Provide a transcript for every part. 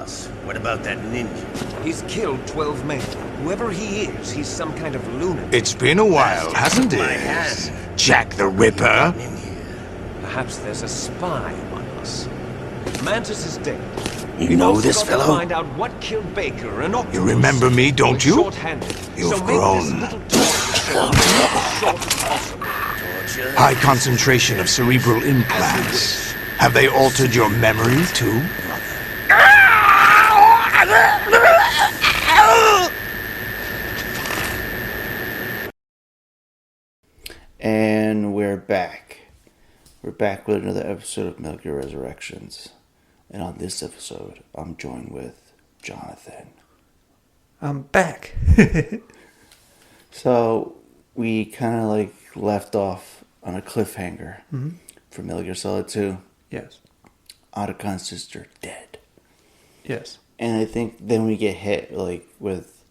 boss. What about that ninja? He's killed 12 men. Whoever he is, he's some kind of lunatic. It's been a while, hasn't My it? hand. Jack the Ripper? Perhaps there's a spy among us. Mantis is dead. You We've know also this got to fellow? find out what killed Baker and Octopus. You remember me, don't We're you? Short-handed. You've so grown. Make this little talk as short as possible. Torture? High concentration of cerebral implants. Have they altered your memory, too? And we're back. We're back with another episode of Metal Gear Resurrections. And on this episode, I'm joined with Jonathan. I'm back. So, we kind of like left off on a cliffhanger for Metal Gear Solid 2. Yes. Otacon's sister dead. Yes. And I think then we get hit like with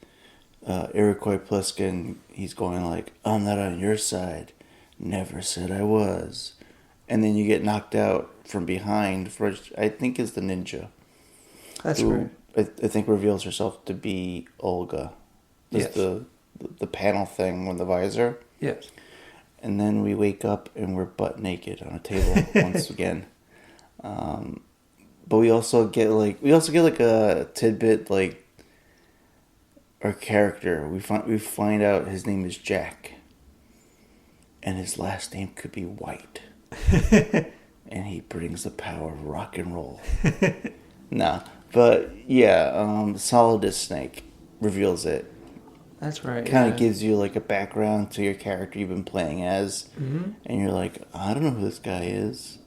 Iroquois Pliskin. He's going like, I'm not on your side. Never said I was. And then you get knocked out from behind, which I think is the ninja. That's who right. I think reveals herself to be Olga. Just Yes. the panel thing with the visor. Yes. And then we wake up and we're butt naked on a table once again. But we also get like a tidbit like our character. We find out his name is Jack, and his last name could be White, and he brings the power of rock and roll. Nah, but yeah, Solidus Snake reveals it. That's right. Kind of gives you like a background to your character you've been playing as, and you're like, I don't know who this guy is.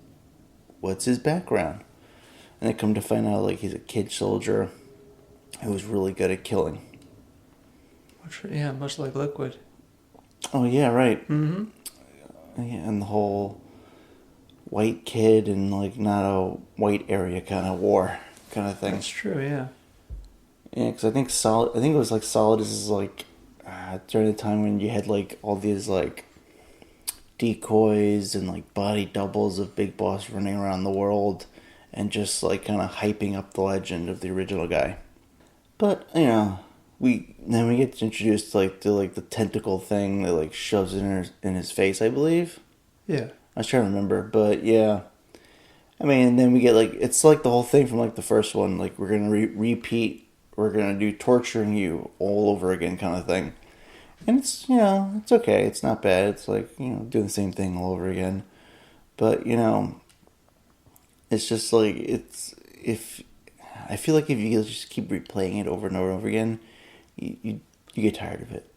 What's his background? And they come to find out like he's a kid soldier who was really good at killing. Much like Liquid. Oh yeah, right. Yeah, and the whole white kid and like not a white area kind of war kind of thing. That's true. Yeah. Yeah, because I think it was like Solidus is like during the time when you had like all these like decoys and like body doubles of Big Boss running around the world and just like kind of hyping up the legend of the original guy. But you know, we get introduced like to like the tentacle thing that like shoves in his face, I believe. Yeah. I was trying to remember, but yeah. I mean, and then we get like it's like the whole thing from like the first one, like we're gonna repeat, we're gonna do torturing you all over again kind of thing. And it's, you know, it's okay. It's not bad. It's like, you know, doing the same thing all over again. But, you know, it's just like, I feel like if you just keep replaying it over and over and over again, you get tired of it.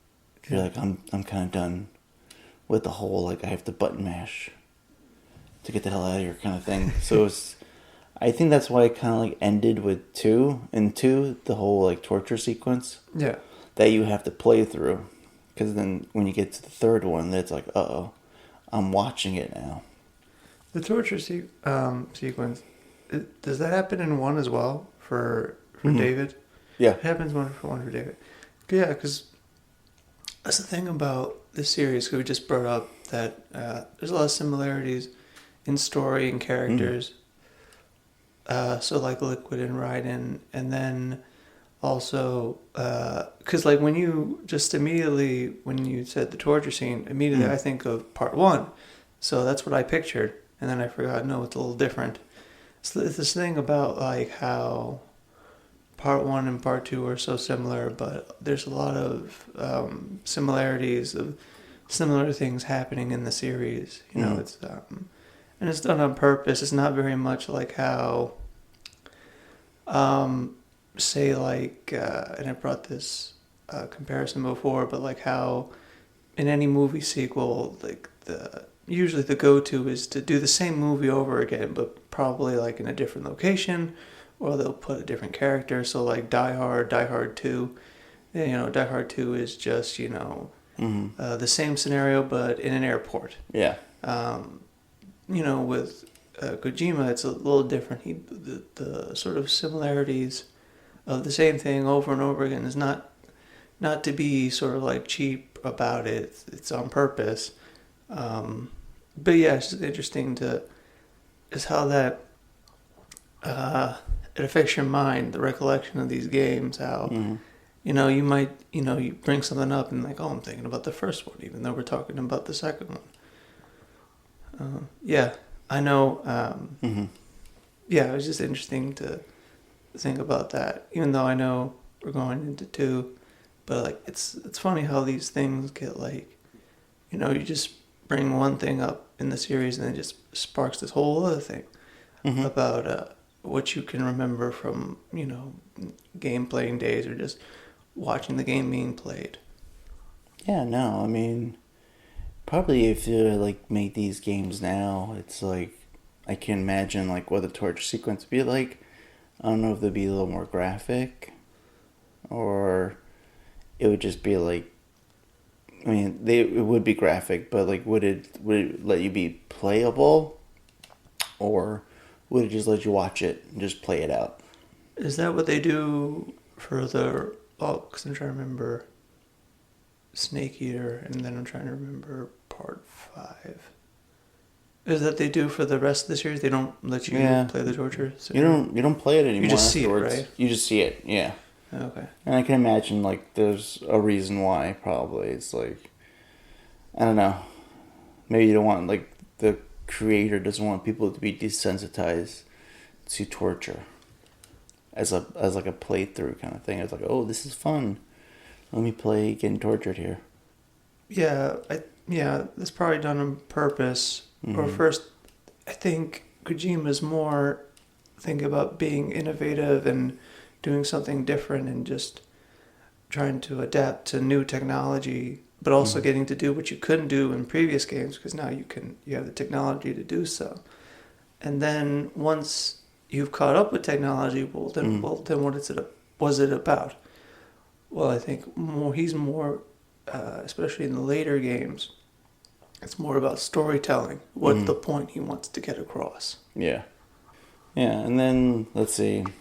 You're like, I'm kind of done with the whole, like, I have to button mash to get the hell out of here kind of thing. So I think that's why it kind of like ended with 2, the whole like torture sequence. Yeah. That you have to play through. Because then when you get to the third one, it's like, uh-oh, I'm watching it now. The torture sequence, does that happen in 1 as well for David? Yeah. It happens one for David. Yeah, because that's the thing about this series, because we just brought up that there's a lot of similarities in story and characters. So like Liquid and Raiden, and then also, because like when you said the torture scene, immediately I think of part 1. So that's what I pictured. And then I forgot, no, it's a little different. So it's this thing about like how part 1 and part 2 are so similar, but there's a lot of similarities of similar things happening in the series. You know, it's and it's done on purpose. It's not very much like how say like and I brought this comparison before, but like how in any movie sequel, like usually the go-to is to do the same movie over again, but probably like in a different location, or they'll put a different character. So like Die Hard 2, you know, Die Hard 2 is just, you know, the same scenario but in an airport. Yeah. You know, with Kojima, it's a little different. The sort of similarities of the same thing over and over again is not to be sort of like cheap about it. It's on purpose. But yeah, it's just interesting is how that it affects your mind, the recollection of these games, how, Mm-hmm. you might, you bring something up and like, oh, I'm thinking about the first one, even though we're talking about the second one. Yeah, I know. Yeah, it was just interesting to think about that, even though I know we're going into 2, but like, it's funny how these things get like, you just bring one thing up in the series and it just sparks this whole other thing about what you can remember from, game playing days or just watching the game being played. Yeah, no, I mean, probably if you like make these games now, it's like I can imagine like what the torture sequence would be like. I don't know if they'd be a little more graphic, or it would just be like, I mean, it would be graphic, but like, would it let you be playable, or would it just let you watch it and just play it out? Is that what they do for the? Oh, because I'm trying to remember Snake Eater, and then I'm trying to remember Part 5. Is that they do for the rest of the series? They don't let you play the torture. You don't play it anymore. You just see it, afterwards. right? You just see it, yeah. Okay. And I can imagine like there's a reason why. Probably it's like, I don't know. Maybe you don't want, like, the creator doesn't want people to be desensitized to torture as like a playthrough kind of thing. It's like, oh, this is fun. Let me play getting tortured here. Yeah, that's probably done on purpose. Or first, I think Kojima's more thinking about being innovative and doing something different and just trying to adapt to new technology, but also getting to do what you couldn't do in previous games because now you have the technology to do so. And then once you've caught up with technology, then was it about? Well, I think he's more, especially in the later games, it's more about storytelling. What's the point he wants to get across? Yeah. Yeah, and then, let's see. I'm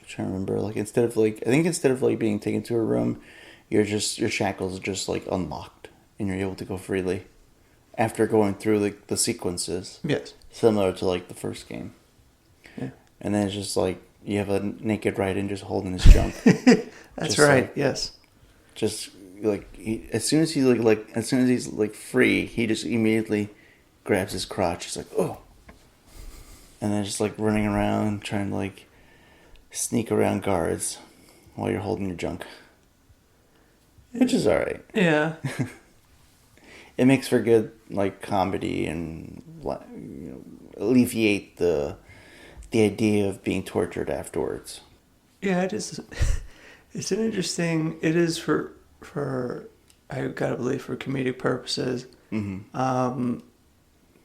trying to remember. Like, instead of being taken to a room, your shackles are just, like, unlocked. And you're able to go freely. After going through, like, the sequences. Yes. Similar to, like, the first game. Yeah. And then it's just, like, you have a naked Raiden just holding his junk. That's just, right, like, yes. Just, like, as soon as he's free, he just immediately grabs his crotch. He's like, oh. And then just, like, running around, trying to, like, sneak around guards while you're holding your junk. Which is alright. Yeah. It makes for good, like, comedy and, alleviate the idea of being tortured afterwards. Yeah, it is. It's an interesting. It is for I gotta believe for comedic purposes.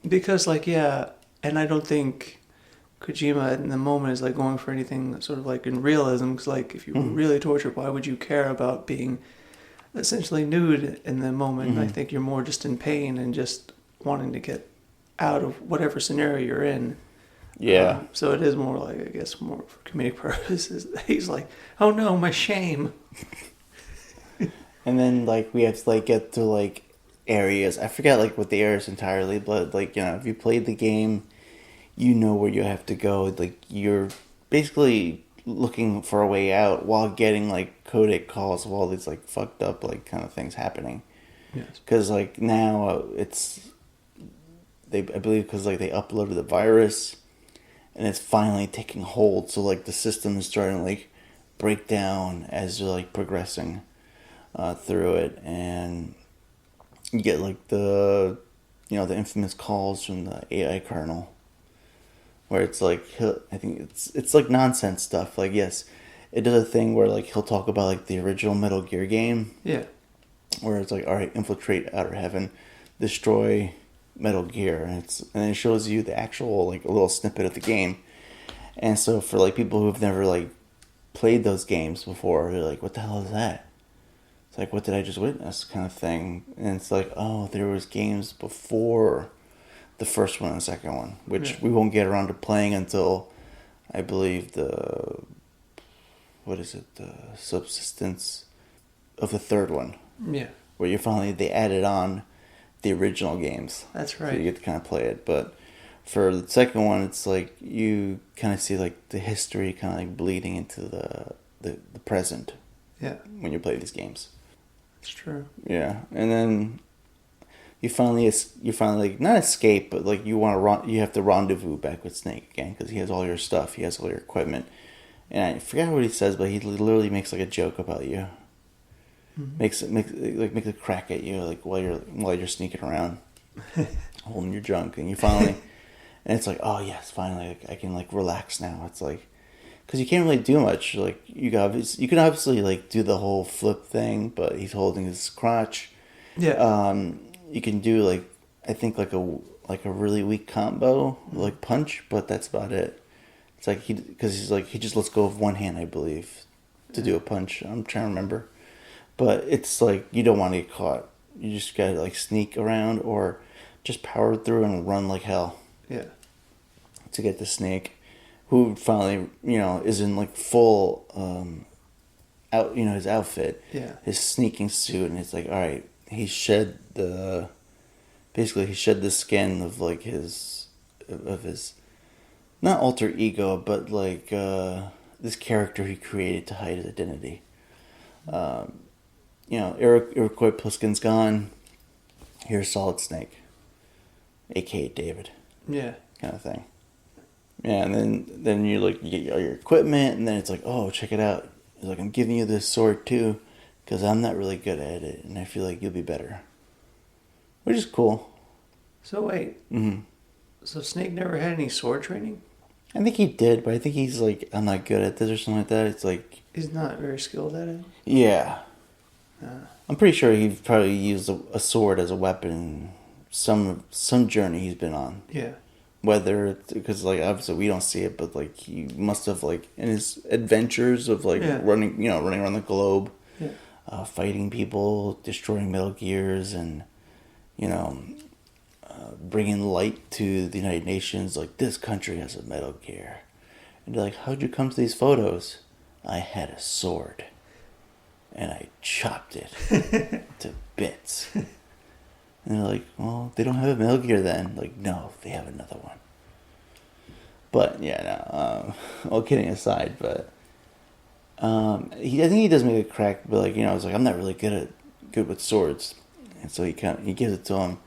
Because and I don't think Kojima in the moment is like going for anything sort of like in realism. Because like if you were really tortured, why would you care about being essentially nude in the moment? I think you're more just in pain and just wanting to get out of whatever scenario you're in. Yeah. So it is more like, I guess, more for comedic purposes. He's like, oh no, my shame. And then, like, we have to, like, get to, like, areas. I forget, like, what the areas entirely, but, like, if you played the game, you know where you have to go. Like, you're basically looking for a way out while getting, like, codec calls of all these, like, fucked up, like, kind of things happening. Yes. Because, like, now I believe because, like, they uploaded the virus, and it's finally taking hold. So, like, the system is starting to, like, break down as you're, like, progressing through it. And you get, like, the infamous calls from the AI kernel. Where it's, like, I think it's like, nonsense stuff. Like, yes, it does a thing where, like, he'll talk about, like, the original Metal Gear game. Yeah. Where it's, like, alright, infiltrate Outer Heaven, destroy Metal Gear, and it shows you the actual, like, a little snippet of the game. And so for, like, people who've never, like, played those games before, they're like, what the hell is that? It's like, what did I just witness, kind of thing. And it's like, oh, there was games before the first one and the second one, which we won't get around to playing until, I believe, the subsistence of the third one. Yeah. Where they added on the original games. That's right. So you get to kind of play it. But For the second one, it's like you kind of see like the history kind of like bleeding into the present Yeah, when you play these games. it's true. Yeah, and then you finally like not escape, but like you have to rendezvous back with Snake again because he has all your stuff, he has all your equipment, and I forgot what he says, but he literally makes like a joke about you. Mm-hmm. Makes a crack at you like while you're sneaking around, holding your junk, and you finally, and it's like, oh yes, finally like, I can like relax now. It's like, because you can't really do much. Like you can obviously like do the whole flip thing, but he's holding his crotch. Yeah. You can do like I think like a really weak combo like punch, but that's about it. It's like he just lets go of one hand, I believe, to do a punch. I'm trying to remember. But it's like you don't want to get caught. You just gotta like sneak around or just power through and run like hell Yeah. to get the Snake, who finally is in like full his outfit, Yeah. his sneaking suit, and it's like, all right, he shed the skin of like his not alter ego, but like this character he created to hide his identity. Iroquois Pliskin's gone. Here's Solid Snake, aka David, Yeah. kind of thing. Yeah, and then you get all your equipment, and then it's like, oh, check it out. He's like, I'm giving you this sword too, because I'm not really good at it, and I feel like you'll be better. Which is cool. So wait. Mm-hmm. So Snake never had any sword training? I think he did, but I think he's like, I'm not good at this or something like that. It's like, He's not very skilled at it? yeah. I'm pretty sure he probably used a sword as a weapon some journey he's been on. Yeah. Whether it's because like obviously we don't see it, but like he must have like in his adventures of like running around the globe, fighting people, destroying Metal Gears, and bringing light to the United Nations. Like, this country has a Metal Gear, and they're like, how'd you come to these photos? I had a sword, and I chopped it to bits. And they're like, well, they don't have a Metal Gear then. Like, no, they have another one. But, yeah, no, all kidding aside, but I think he does make a crack, but, like, it's like, I'm not really good with swords. And so he gives it to him,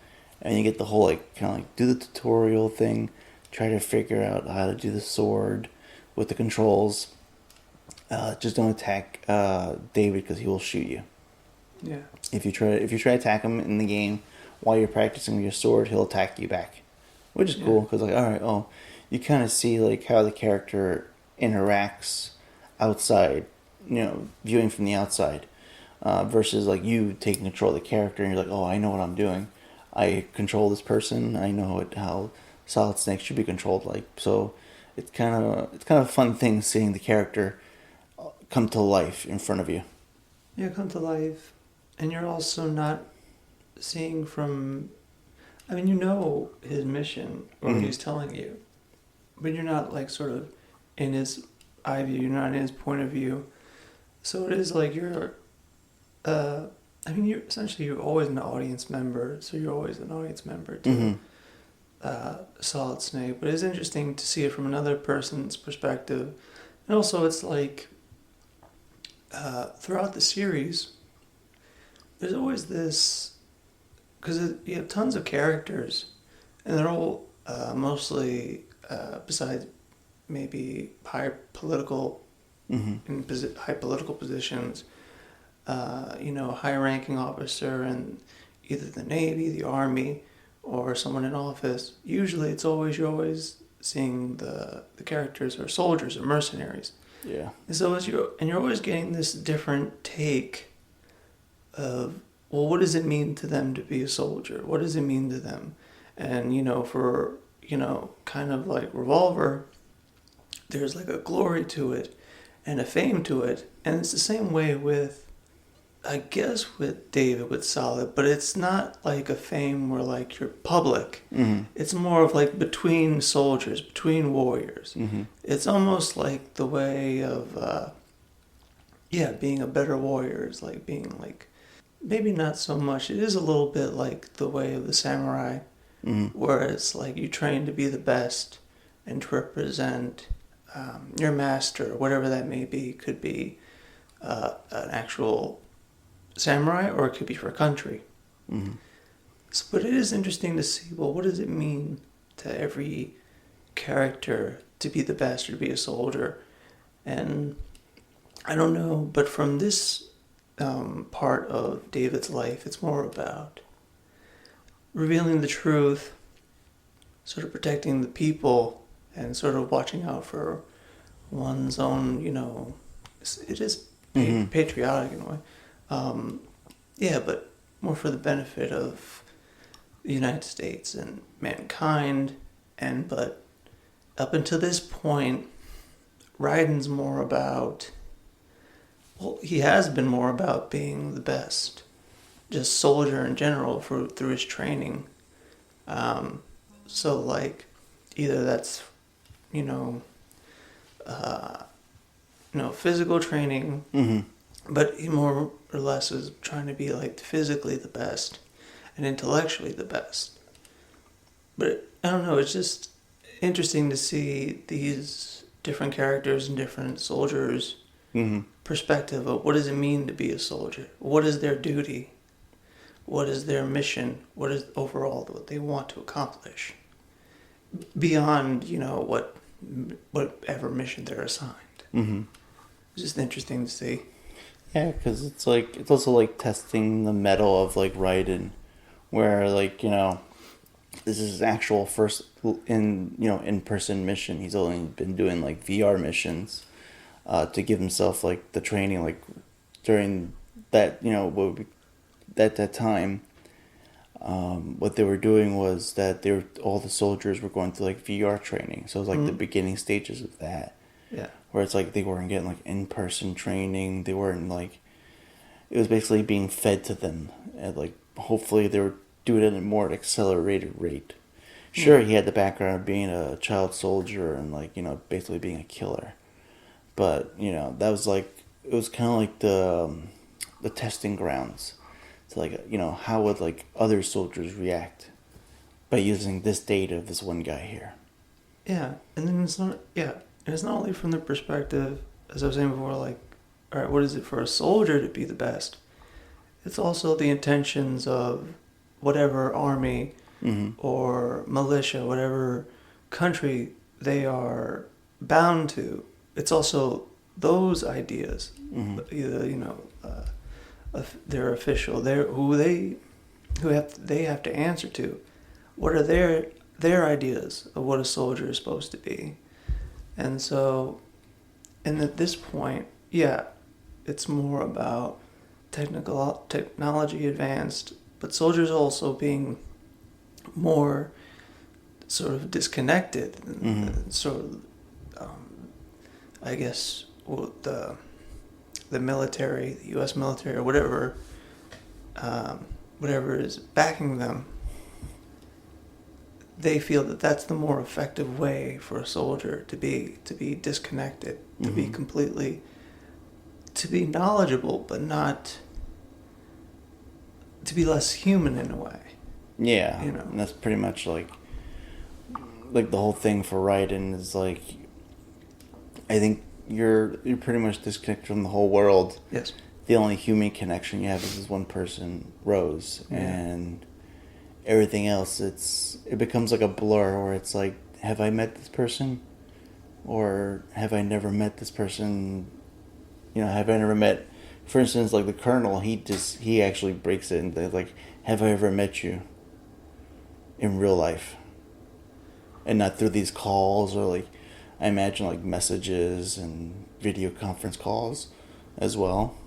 and you get the whole, like, kind of like, do the tutorial thing, try to figure out how to do the sword with the controls. Just don't attack David, because he will shoot you. Yeah. If you try to attack him in the game while you're practicing with your sword, he'll attack you back, which is cool because like, all right, you kind of see like how the character interacts outside, viewing from the outside, versus like you taking control of the character and you're like, oh, I know what I'm doing, I control this person, I know how Solid Snake should be controlled like. So it's kind of a fun thing seeing the character come to life in front of you. Yeah, come to life. And you're also not seeing from... I mean, his mission, or what he's telling you. But you're not, like, sort of in his eye view. You're not in his point of view. So it is like you're... you're always an audience member. So you're always an audience member to Solid Snake. But it's interesting to see it from another person's perspective. And also it's like... throughout the series... There's always this, because you have tons of characters, and they're all mostly, besides maybe high political positions, high-ranking officer in either the Navy, the Army, or someone in office. Usually, you're always seeing the characters are soldiers or mercenaries. Yeah. And so you're always getting this different take of, well, what does it mean to them to be a soldier? What does it mean to them? And, for, kind of like Revolver, there's like a glory to it and a fame to it. And it's the same way with, I guess, with David, with Solid, but it's not like a fame where like you're public. Mm-hmm. It's more of like between soldiers, between warriors. Mm-hmm. It's almost like the way of, being a better warrior is like being like, maybe not so much. It is a little bit like the way of the samurai, Whereas, like, you train to be the best and to represent your master, whatever that may be. Could be an actual samurai, or it could be for a country. So, but it is interesting to see, well, what does it mean to every character to be the best or to be a soldier? And I don't know, but from this part of David's life, it's more about revealing the truth, sort of protecting the people, and sort of watching out for one's own, it is patriotic in a way. Yeah, but more for the benefit of the United States and mankind. But up until this point, Raiden's more about, well, he has been more about being the best, just soldier in general through his training. So, like, either that's, physical training, but he more or less is trying to be, like, physically the best and intellectually the best. But I don't know, it's just interesting to see these different characters and different soldiers' perspective of what does it mean to be a soldier? What is their duty? What is their mission? What is overall what they want to accomplish? Beyond, whatever mission they're assigned. It's just interesting to see. Yeah, because it's also like testing the mettle of like Raiden, where this is his actual first in-person mission. He's only been doing like VR missions to give himself like the training, like during that that time. What they were doing was that all the soldiers were going through like VR training, so it was like the beginning stages of that. Yeah. Where it's like they weren't getting like in-person training. They weren't like, it was basically being fed to them, and like hopefully they were doing it at a more accelerated rate. Sure, he had the background of being a child soldier and like basically being a killer, but that was like, it was kind of like the testing grounds. So like how would like other soldiers react by using this data of this one guy here? Yeah, and then it's not only from the perspective, as I was saying before, like, all right, what is it for a soldier to be the best? It's also the intentions of whatever army or militia, whatever country they are bound to. It's also those ideas, either their official, they have to answer to. What are their ideas of what a soldier is supposed to be? And so, and at this point, it's more about technology advanced, but soldiers also being more sort of disconnected, sort of, I guess, the military, the U.S. military, or whatever is backing them. They feel that that's the more effective way for a soldier to be disconnected, to be completely, to be knowledgeable, but not to be less human in a way. Yeah, and that's pretty much like the whole thing for Raiden is like, I think you're pretty much disconnected from the whole world. Yes. The only human connection you have is this one person, Rose, and everything else, it becomes like a blur where it's like, have I met this person? Or have I never met this person? Have I never met, for instance, like the Colonel, he actually breaks it and like, have I ever met you in real life? And not through these calls or like, I imagine like messages and video conference calls as well.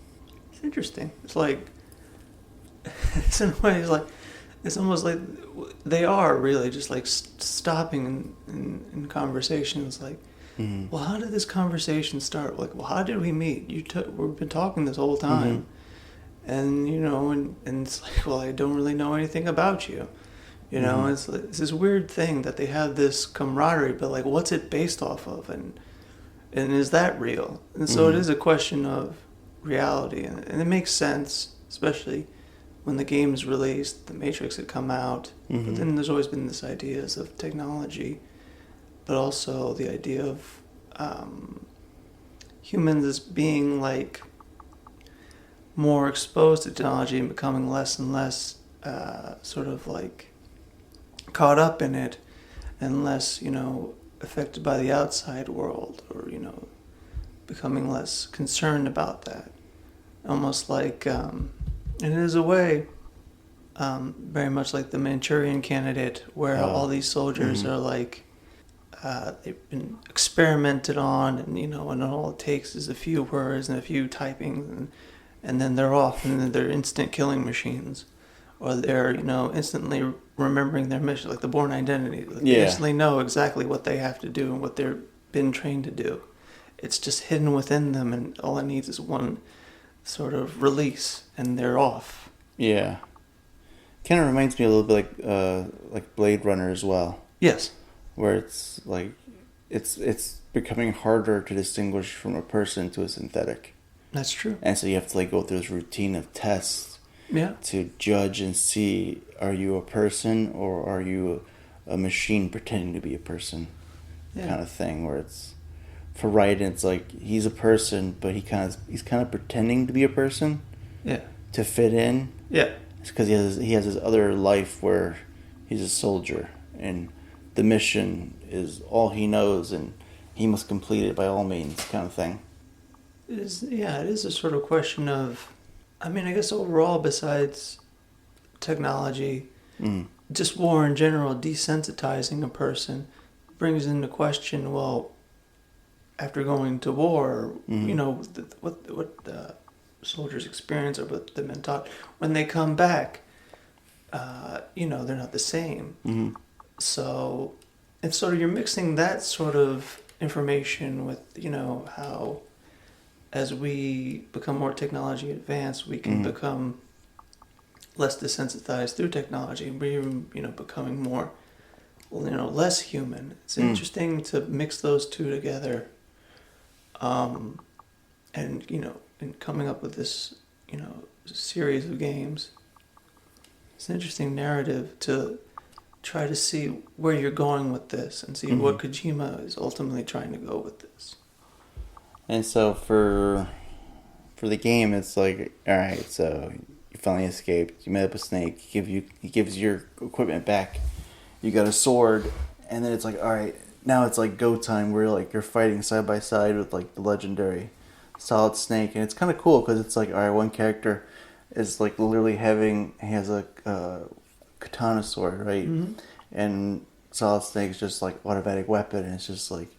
It's interesting. It's like, it's in a way, it's almost like they are really just like stopping in conversations. Like, well, how did this conversation start? Like, well, how did we meet? We've been talking this whole time, and and it's like, well, I don't really know anything about you. It's this weird thing that they have this camaraderie, but like, what's it based off of, and is that real? And so it is a question of reality, and it makes sense, especially when the game's released, the Matrix had come out. But then there's always been this ideas of technology, but also the idea of humans as being like more exposed to technology and becoming less and less sort of like caught up in it and less, affected by the outside world, or, becoming less concerned about that. Almost like, and it is a way, very much like the Manchurian Candidate, where all these soldiers are like, they've been experimented on, and all it takes is a few words and a few typings, and then they're off, and then they're instant killing machines, or they're instantly remembering their mission, like the Bourne Identity. Like They instantly know exactly what they have to do and what they've been trained to do. It's just hidden within them, and all it needs is one sort of release, and they're off. Yeah. Kind of reminds me a little bit like Blade Runner as well. Yes. Where it's like it's becoming harder to distinguish from a person to a synthetic. That's true. And so you have to like go through this routine of tests to judge and see, are you a person or are you a machine pretending to be a person, kind of thing. Where it's for Raiden, it's like he's a person, but he's kind of pretending to be a person, to fit in. Yeah. It's because he has his other life where he's a soldier, and the mission is all he knows, and he must complete it by all means, kind of thing. It is a sort of question of, I guess overall, besides technology, just war in general, desensitizing a person brings into question, well, after going to war, what the soldiers experience or what they've been taught, when they come back, they're not the same. Mm-hmm. So if sort of you're mixing that sort of information with, how as we become more technology advanced, we can become less desensitized through technology, and we're even, becoming more, less human. It's interesting to mix those two together, and, and coming up with this, series of games. It's an interesting narrative to try to see where you're going with this and see what Kojima is ultimately trying to go with this. And so for the game, it's like, all right, so you finally escaped. You met up with Snake. He gives your equipment back. You got a sword, and then it's like, all right, now it's like go time. Where like you're fighting side by side with like the legendary Solid Snake, and it's kind of cool because it's like, all right, one character is like literally he has a katana sword, right? Mm-hmm. And Solid Snake's just like automatic weapon, and it's just like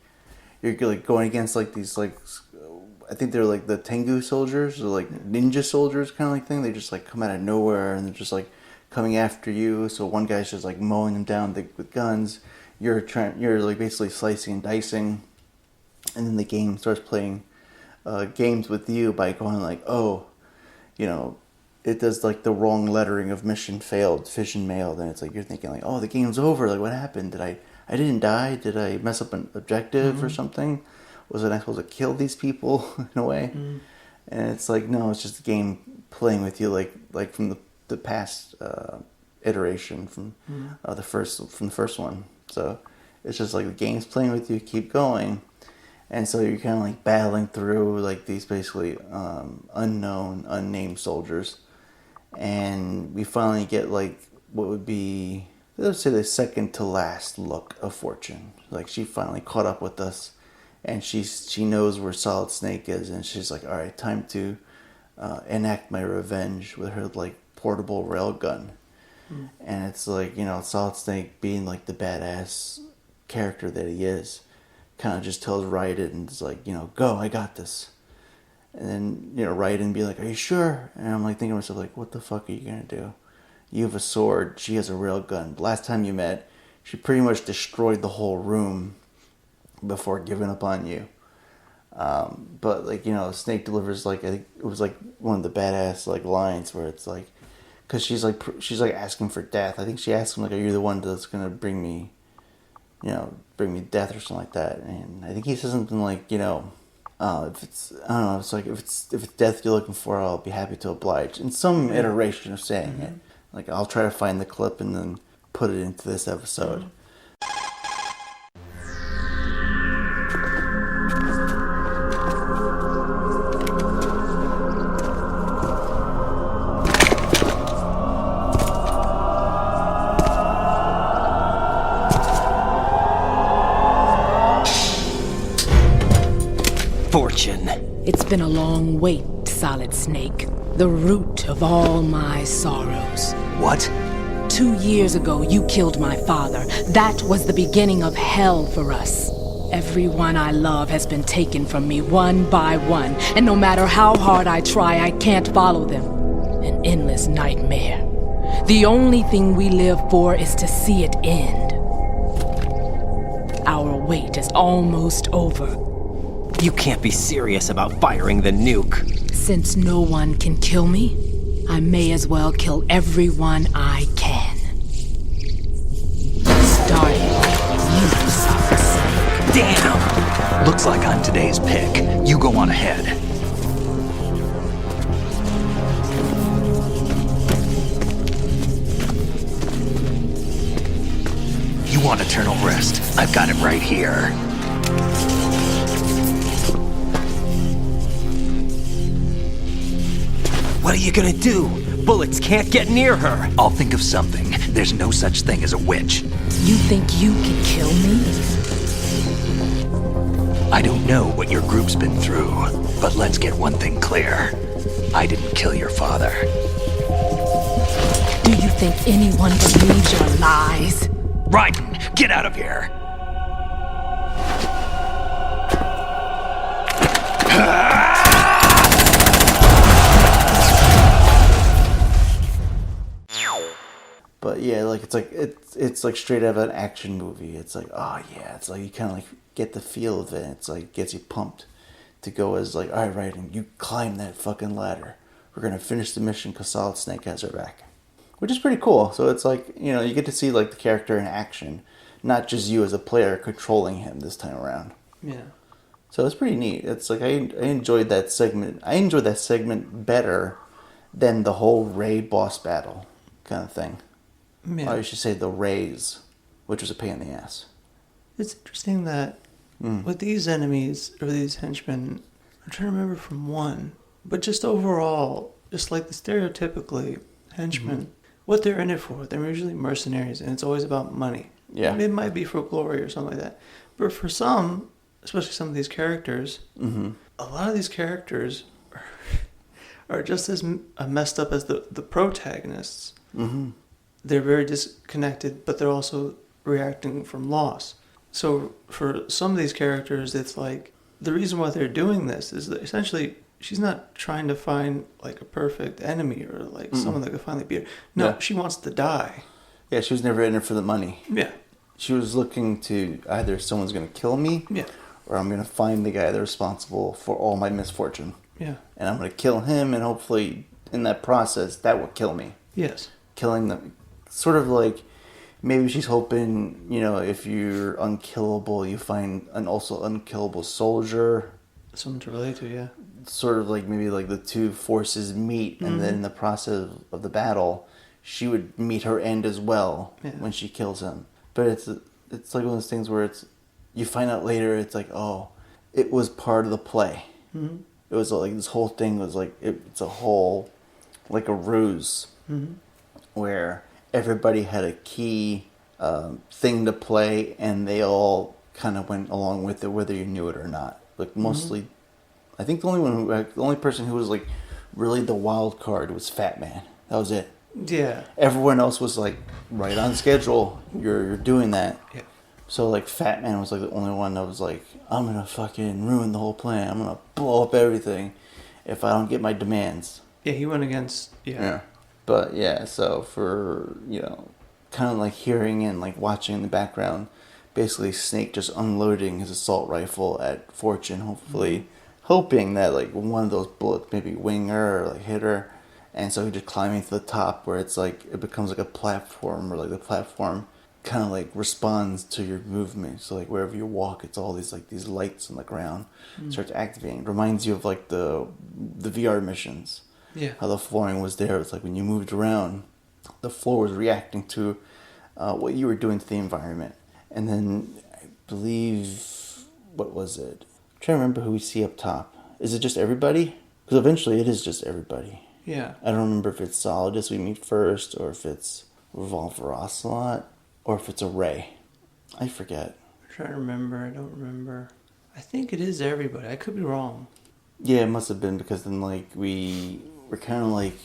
you're like going against like these like, I think they're like the Tengu soldiers or like ninja soldiers kind of like thing. They just like come out of nowhere and they're just like coming after you. So one guy's just like mowing them down with guns. You're like basically slicing and dicing, and then the game starts playing games with you by going like, oh, it does like the wrong lettering of mission failed, fission mailed, and it's like you're thinking like, oh, the game's over. Like, what happened? I didn't die. Did I mess up an objective or something? Was I supposed to kill these people in a way? Mm-hmm. And it's like, no, it's just the game playing with you, like from the past iteration from the first one. So it's just like the game's playing with you, keep going, and so you're kind of like battling through like these basically unnamed soldiers, and we finally get like what would be, let's say, the second to last look of Fortune. Like she finally caught up with us, and she knows where Solid Snake is, and she's like, all right, time to enact my revenge with her like portable railgun. And it's like, Solid Snake being like the badass character that he is, kind of just tells Raiden, and it's like, go, I got this. And then, Raiden be like, are you sure? And I'm like thinking to myself, like, what the fuck are you going to do? You have a sword, she has a railgun. Last time you met, she pretty much destroyed the whole room before giving up on you. But like, Snake delivers like, I think it was like one of the badass like lines where it's like, because she's like asking for death. I think she asks him like, are you the one that's gonna bring me death or something like that? And I think he says something like, if it's, I don't know, it's like, if it's death you're looking for, I'll be happy to oblige. In some iteration of saying it. Like, I'll try to find the clip and then put it into this episode. Fortune. It's been a long wait, Solid Snake. The root of all my sorrows. What? 2 years ago, you killed my father. That was the beginning of hell for us. Everyone I love has been taken from me one by one, and no matter how hard I try, I can't follow them. An endless nightmare. The only thing we live for is to see it end. Our wait is almost over. You can't be serious about firing the nuke. Since no one can kill me, I may as well kill everyone I can. Starting with you, Solid Snake. Damn! Looks like I'm today's pick. You go on ahead. You want eternal rest? I've got it right here. What are you gonna do? Bullets can't get near her. I'll think of something. There's no such thing as a witch. You think you can kill me? I don't know what your group's been through, but let's get one thing clear. I didn't kill your father. Do you think anyone believes your lies? Raiden, get out of here! But yeah, like it's like straight out of an action movie. It's like, oh yeah, it's like you kind of like get the feel of it. It's like gets you pumped to go as like, all right, Raiden, you climb that fucking ladder. We're gonna finish the mission because Solid Snake has our back, which is pretty cool. So it's like, you know, you get to see like the character in action, not just you as a player controlling him this time around. Yeah. So it's pretty neat. It's like I enjoyed that segment. I enjoyed that segment better than the whole Ray boss battle kind of thing. Yeah. Or you should say the Rays, which was a pain in the ass. It's interesting that with these enemies, or these henchmen, I'm trying to remember from one, but just overall, just like the stereotypically henchmen, what they're in it for, they're usually mercenaries, and it's always about money. Yeah. It might be for glory or something like that. But for some, especially some of these characters, a lot of these characters are just as messed up as the protagonists. Mm-hmm. They're very disconnected, but they're also reacting from loss. So for some of these characters, it's like the reason why they're doing this is that essentially she's not trying to find like a perfect enemy or like someone that could finally beat her. No, Yeah. she wants to die. Yeah, she was never in it for the money. Yeah. She was looking to either someone's going to kill me, Yeah. or I'm going to find the guy that's responsible for all my misfortune. Yeah. And I'm going to kill him, and hopefully in that process, that will kill me. Yes. Killing them. Sort of like, maybe she's hoping, you know, if you're unkillable, you find an also unkillable soldier. Someone to relate to, yeah. Sort of like maybe like the two forces meet, and then in the process of the battle, she would meet her end as well when she kills him. But it's like one of those things where it's, you find out later, it's like, oh, it was part of the play. Mm-hmm. It was like this whole thing was like, it's a whole, like a ruse, where everybody had a key thing to play, and they all kind of went along with it, whether you knew it or not. Like mostly, I think the only person who was like really the wild card was Fat Man. That was it. Yeah. Everyone else was like right on schedule. You're doing that. Yeah. So like Fat Man was like the only one that was like, I'm gonna fucking ruin the whole plan. I'm gonna blow up everything if I don't get my demands. Yeah, he went against, Yeah. But yeah, so for, you know, kind of like hearing and like watching in the background, basically Snake just unloading his assault rifle at Fortune, hopefully hoping that like one of those bullets maybe wing her or like hit her. And so he just climbing to the top where it's like, it becomes like a platform, or like the platform kind of like responds to your movement. So like wherever you walk, it's all these lights on the ground starts activating. It reminds you of like the VR missions. Yeah. How the flooring was there. It's like when you moved around, the floor was reacting to what you were doing to the environment. And then I believe, what was it? I'm trying to remember who we see up top. Is it just everybody? Because eventually it is just everybody. Yeah. I don't remember if it's Solidus we meet first, or if it's Revolver Ocelot, or if it's a Ray. I forget. I'm trying to remember. I don't remember. I think it is everybody. I could be wrong. Yeah, it must have been, because then like we're kind of like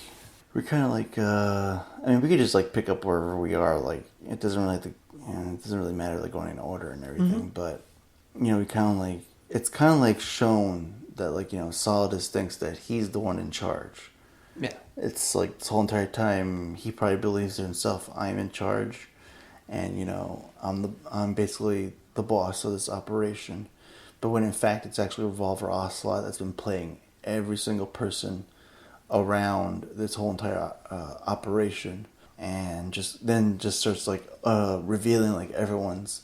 I mean, we could just like pick up wherever we are. Like it doesn't really matter like going in order and everything. But we kind of like, it's kind of like shown that like Solidus thinks that he's the one in charge. Yeah. It's like this whole entire time he probably believes to himself, I'm in charge, and I'm basically the boss of this operation. But when in fact it's actually Revolver Ocelot that's been playing every single person around this whole entire operation, and just starts like revealing like everyone's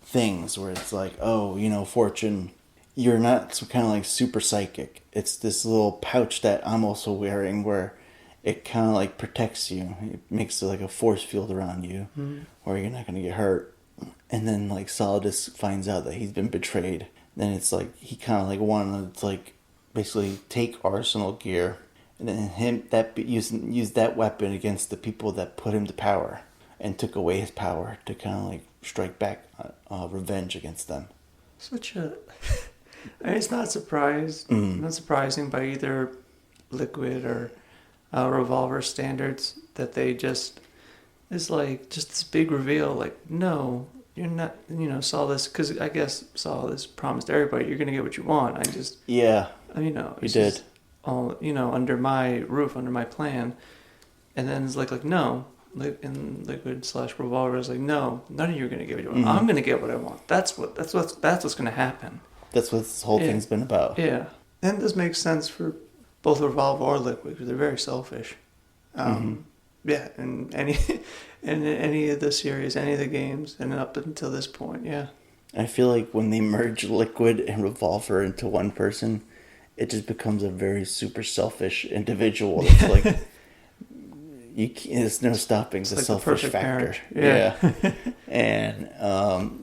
things, where it's like, oh, Fortune, you're not some kind of like super psychic. It's this little pouch that I'm also wearing, where it kind of like protects you. It makes it like a force field around you, where you're not going to get hurt. And then like Solidus finds out that he's been betrayed. Then it's like he kind of like wanted to like basically take Arsenal gear, and then use that weapon against the people that put him to power and took away his power, to kind of like strike back revenge against them. Such a... I mean, it's not surprising by either Liquid or Revolver standards that they just... It's like just this big reveal, like, no, you're not, Solidus, because I guess Solidus promised everybody you're going to get what you want. Yeah. He did. Just all, under my roof, under my plan. And then it's like no. And Liquid/Revolver is like, no, none of you are going to get what you want. I'm going to get what I want. That's what's going to happen. That's what this whole thing's been about. Yeah. And this makes sense for both Revolver or Liquid, because they're very selfish. Yeah, and any of the series, any of the games, and up until this point, yeah. I feel like when they merge Liquid and Revolver into one person, it just becomes a very super selfish individual. It's like there's no stopping the like selfish the factor. Parent. Yeah. And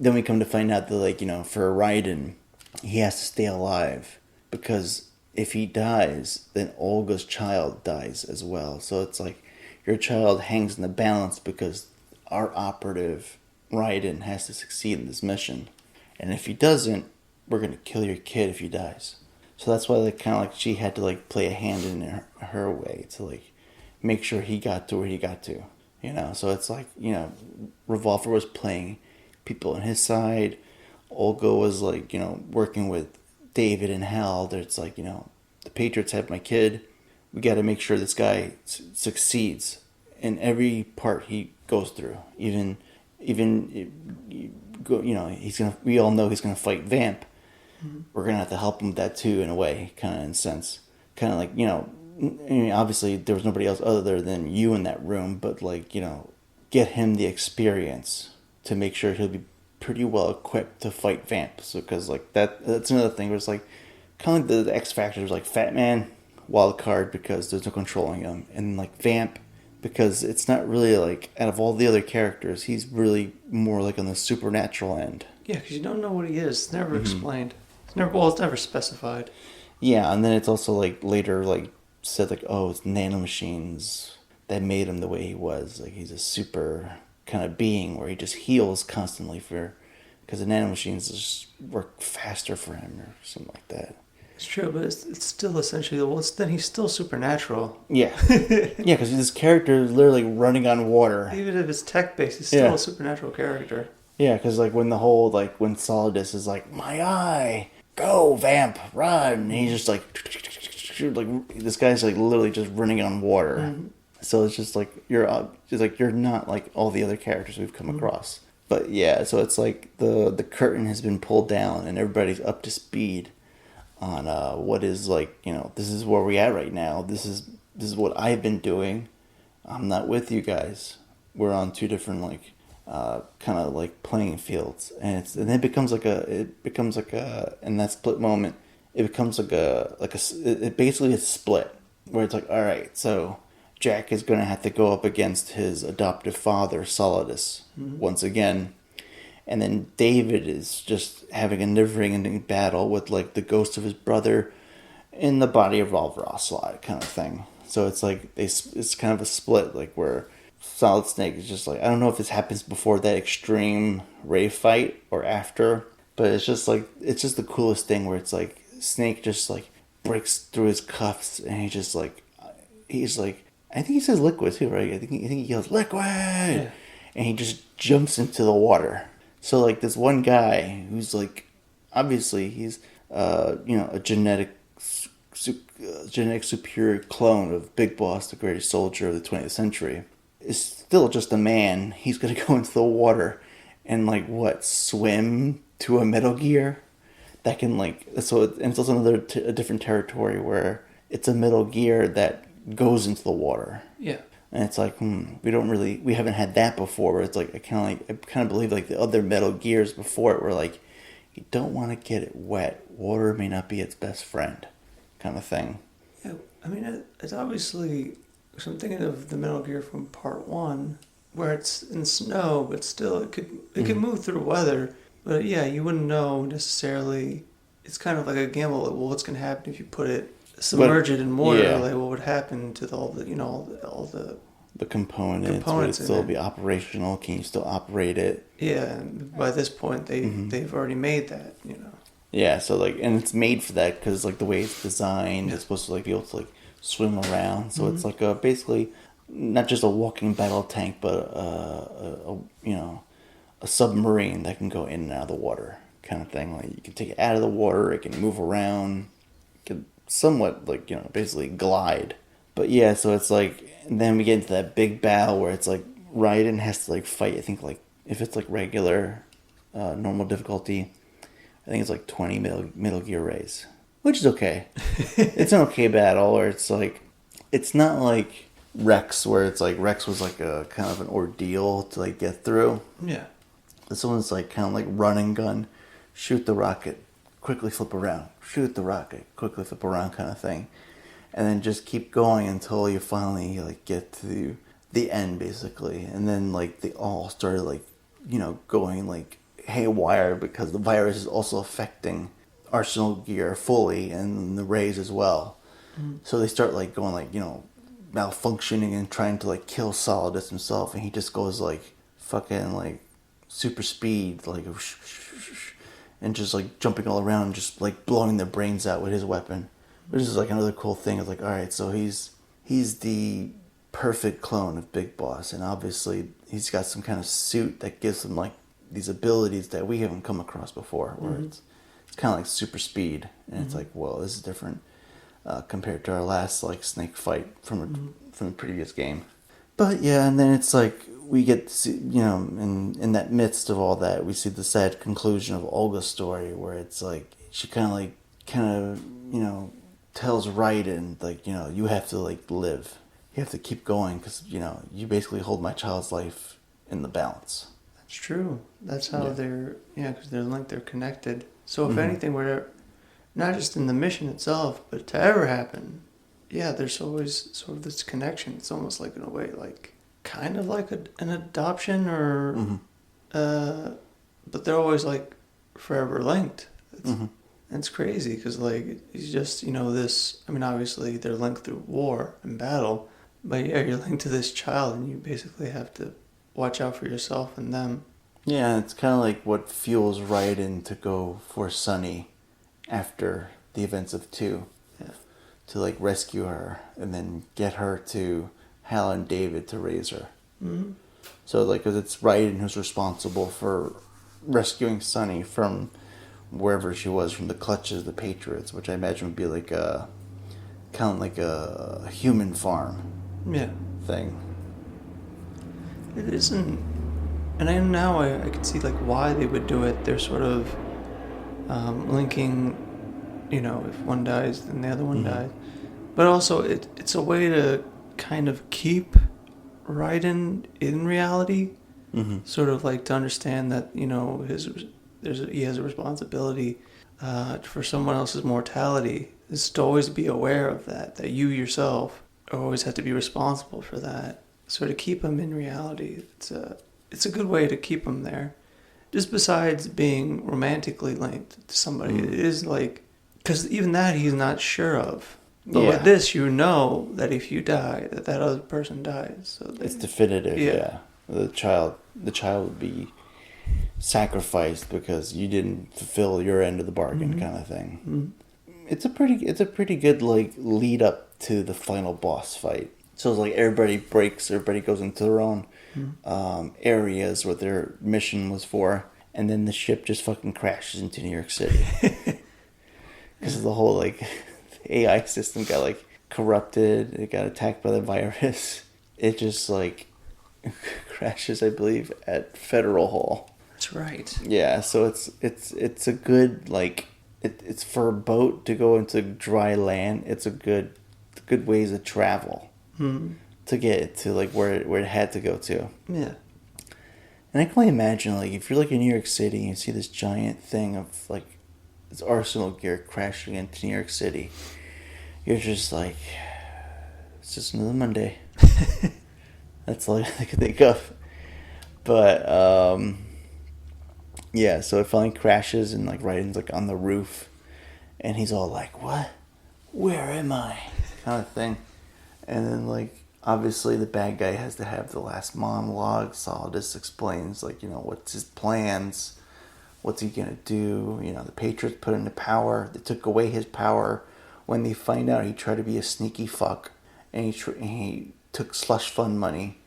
then we come to find out that for Raiden, he has to stay alive, because if he dies, then Olga's child dies as well. So it's like your child hangs in the balance, because our operative Raiden has to succeed in this mission, and if he doesn't, we're gonna kill your kid if he dies. So that's why she had to play a hand in her way to make sure he got to where he got to, So it's Revolver was playing people on his side. Olga was working with David and Hal. It's the Patriots have my kid. We got to make sure this guy succeeds in every part he goes through. Even we all know he's gonna fight Vamp. We're gonna have to help him with that too, in a way, kind of in a sense, kind of I mean, obviously there was nobody else other than you in that room, but get him the experience to make sure he'll be pretty well equipped to fight Vamp. So because that's another thing where it's kind of the X Factor is Fat Man, wild card, because there's no controlling him, and Vamp, because it's not really out of all the other characters, he's really more on the supernatural end. Yeah, because you don't know what he is. It's never explained. It's never specified. Yeah, and then it's also later said oh, it's nanomachines that made him the way he was. He's a super kind of being where he just heals constantly because the nanomachines just work faster for him or something like that. It's true, but it's still essentially, then he's still supernatural. Yeah. Yeah, because this character is literally running on water. Even if it's tech-based, he's still a supernatural character. Yeah, because when the whole, when Solidus is my eye, go, Vamp, run, and he's just this guy's literally just running on water. Mm-hmm. So it's just you're not all the other characters we've come across. But yeah, so it's the curtain has been pulled down and everybody's up to speed on what is this is where we're at right now. This is what I've been doing. I'm not with you guys. We're on two different kind of like playing fields, and it becomes like a in that split moment, it becomes it basically is split where it's like, all right, so Jack is going to have to go up against his adoptive father Solidus once again, and then David is just having a never-ending battle with like the ghost of his brother in the body of Oliver Ocelot kind of thing. So it's like it's kind of a split, like where Solid Snake is just like, I don't know if this happens before that extreme Ray fight or after, but it's just the coolest thing where it's like Snake just like breaks through his cuffs and he's like I think he says liquid too, right? I think he yells liquid, and he just jumps into the water. So like this one guy who's like, obviously he's a genetic superior clone of Big Boss, the greatest soldier of the 20th century, is still just a man. He's gonna go into the water and like swim to a Metal Gear that can it's also a different territory where it's a Metal Gear that goes into the water. Yeah. And it's like, we haven't had that before. Where it's like I kind of believe like the other Metal Gears before it were like, you don't want to get it wet. Water may not be its best friend, kind of thing. Yeah, I mean, it's obviously. So I'm thinking of the Metal Gear from Part 1, where it's in snow, but still it could move through weather. But yeah, you wouldn't know necessarily. It's kind of like a gamble. Like, well, what's going to happen if you submerge it in water? Yeah. Like, what would happen to all the components? Would it still be operational? Can you still operate it? Yeah, and by this point they've already made that. Yeah, so like, and it's made for that because like the way it's designed, it's supposed to like be able to like swim around. So it's like basically not just a walking battle tank, but a submarine that can go in and out of the water kind of thing. Like you can take it out of the water, it can move around, it can somewhat basically glide. But yeah, so it's like, and then we get into that big battle where it's like Raiden has to like fight. I think like if it's like regular, normal difficulty, I think it's like 20 Metal Gear Rays, which is okay. It's an okay battle, or it's like, it's not like Rex, where it's like Rex was like a kind of an ordeal to like get through. Yeah. This one's like kind of like run and gun, shoot the rocket, quickly flip around, shoot the rocket, quickly flip around kind of thing. And then just keep going until you finally like get to the end basically. And then like they all started like, going like haywire because the virus is also affecting Arsenal Gear fully and the Rays as well. So they start like going like, malfunctioning and trying to like kill Solidus himself, and he just goes like fucking like super speed, like and just like jumping all around, just like blowing their brains out with his weapon. Which is like another cool thing. It's like, all right, so he's the perfect clone of Big Boss, and obviously he's got some kind of suit that gives him like these abilities that we haven't come across before, where it's kind of like super speed, and it's like, well, this is different compared to our last like Snake fight from the previous game. But yeah, and then it's like we get to see, in that midst of all that, we see the sad conclusion of Olga's story, where it's like she kind of tells Raiden, like, you have to like live, you have to keep going, because you basically hold my child's life in the balance. That's true. That's how they're, because they're linked, they're connected. So if anything were not just in the mission itself, but to ever happen, there's always sort of this connection. It's almost like, in a way, like kind of like an adoption, or but they're always like forever linked. It's crazy because like he's just this. I mean, obviously they're linked through war and battle, but you're linked to this child, and you basically have to watch out for yourself and them. Yeah, it's kind of like what fuels Raiden to go for Sunny after the events of 2. Yeah. To like rescue her and then get her to Hal and David to raise her. So like, because it's Raiden who's responsible for rescuing Sunny from wherever she was, from the clutches of the Patriots, which I imagine would be like a kind of like a human farm thing. It isn't, and I can see like why they would do it. They're sort of linking, if one dies, then the other one dies. But also, it's a way to kind of keep Raiden in reality, sort of like to understand that, you know, he has a responsibility for someone else's mortality. Is to always be aware of that you yourself always have to be responsible for that. So to keep him in reality, it's a good way to keep him there. Just besides being romantically linked to somebody, it is like, because even that he's not sure of. But with this, you know that if you die, that other person dies. So it's definitive. Yeah. The child would be sacrificed because you didn't fulfill your end of the bargain, kind of thing. Mm-hmm. It's a pretty good like lead up to the final boss fight. So it's like everybody goes into their own areas what their mission was for, and then the ship just fucking crashes into New York City because of the whole like AI system got like corrupted. It got attacked by the virus. It just like crashes, I believe, at Federal Hall. That's right. Yeah, so it's a good like it's for a boat to go into dry land. It's a good ways of travel to get it to like where it had to go to. Yeah. And I can only imagine like if you're like in New York City and you see this giant thing of like this arsenal gear crashing into New York City, you're just like, it's just another Monday. That's all I can think of. But yeah, so it finally crashes and like Raiden's like on the roof, and he's all like, "What? Where am I?" kind of thing. And then like obviously the bad guy has to have the last monologue. Solidus explains like, you know, what's his plans, what's he gonna do. You know, the Patriots put him into power. They took away his power when they find out he tried to be a sneaky fuck, and he took slush fund money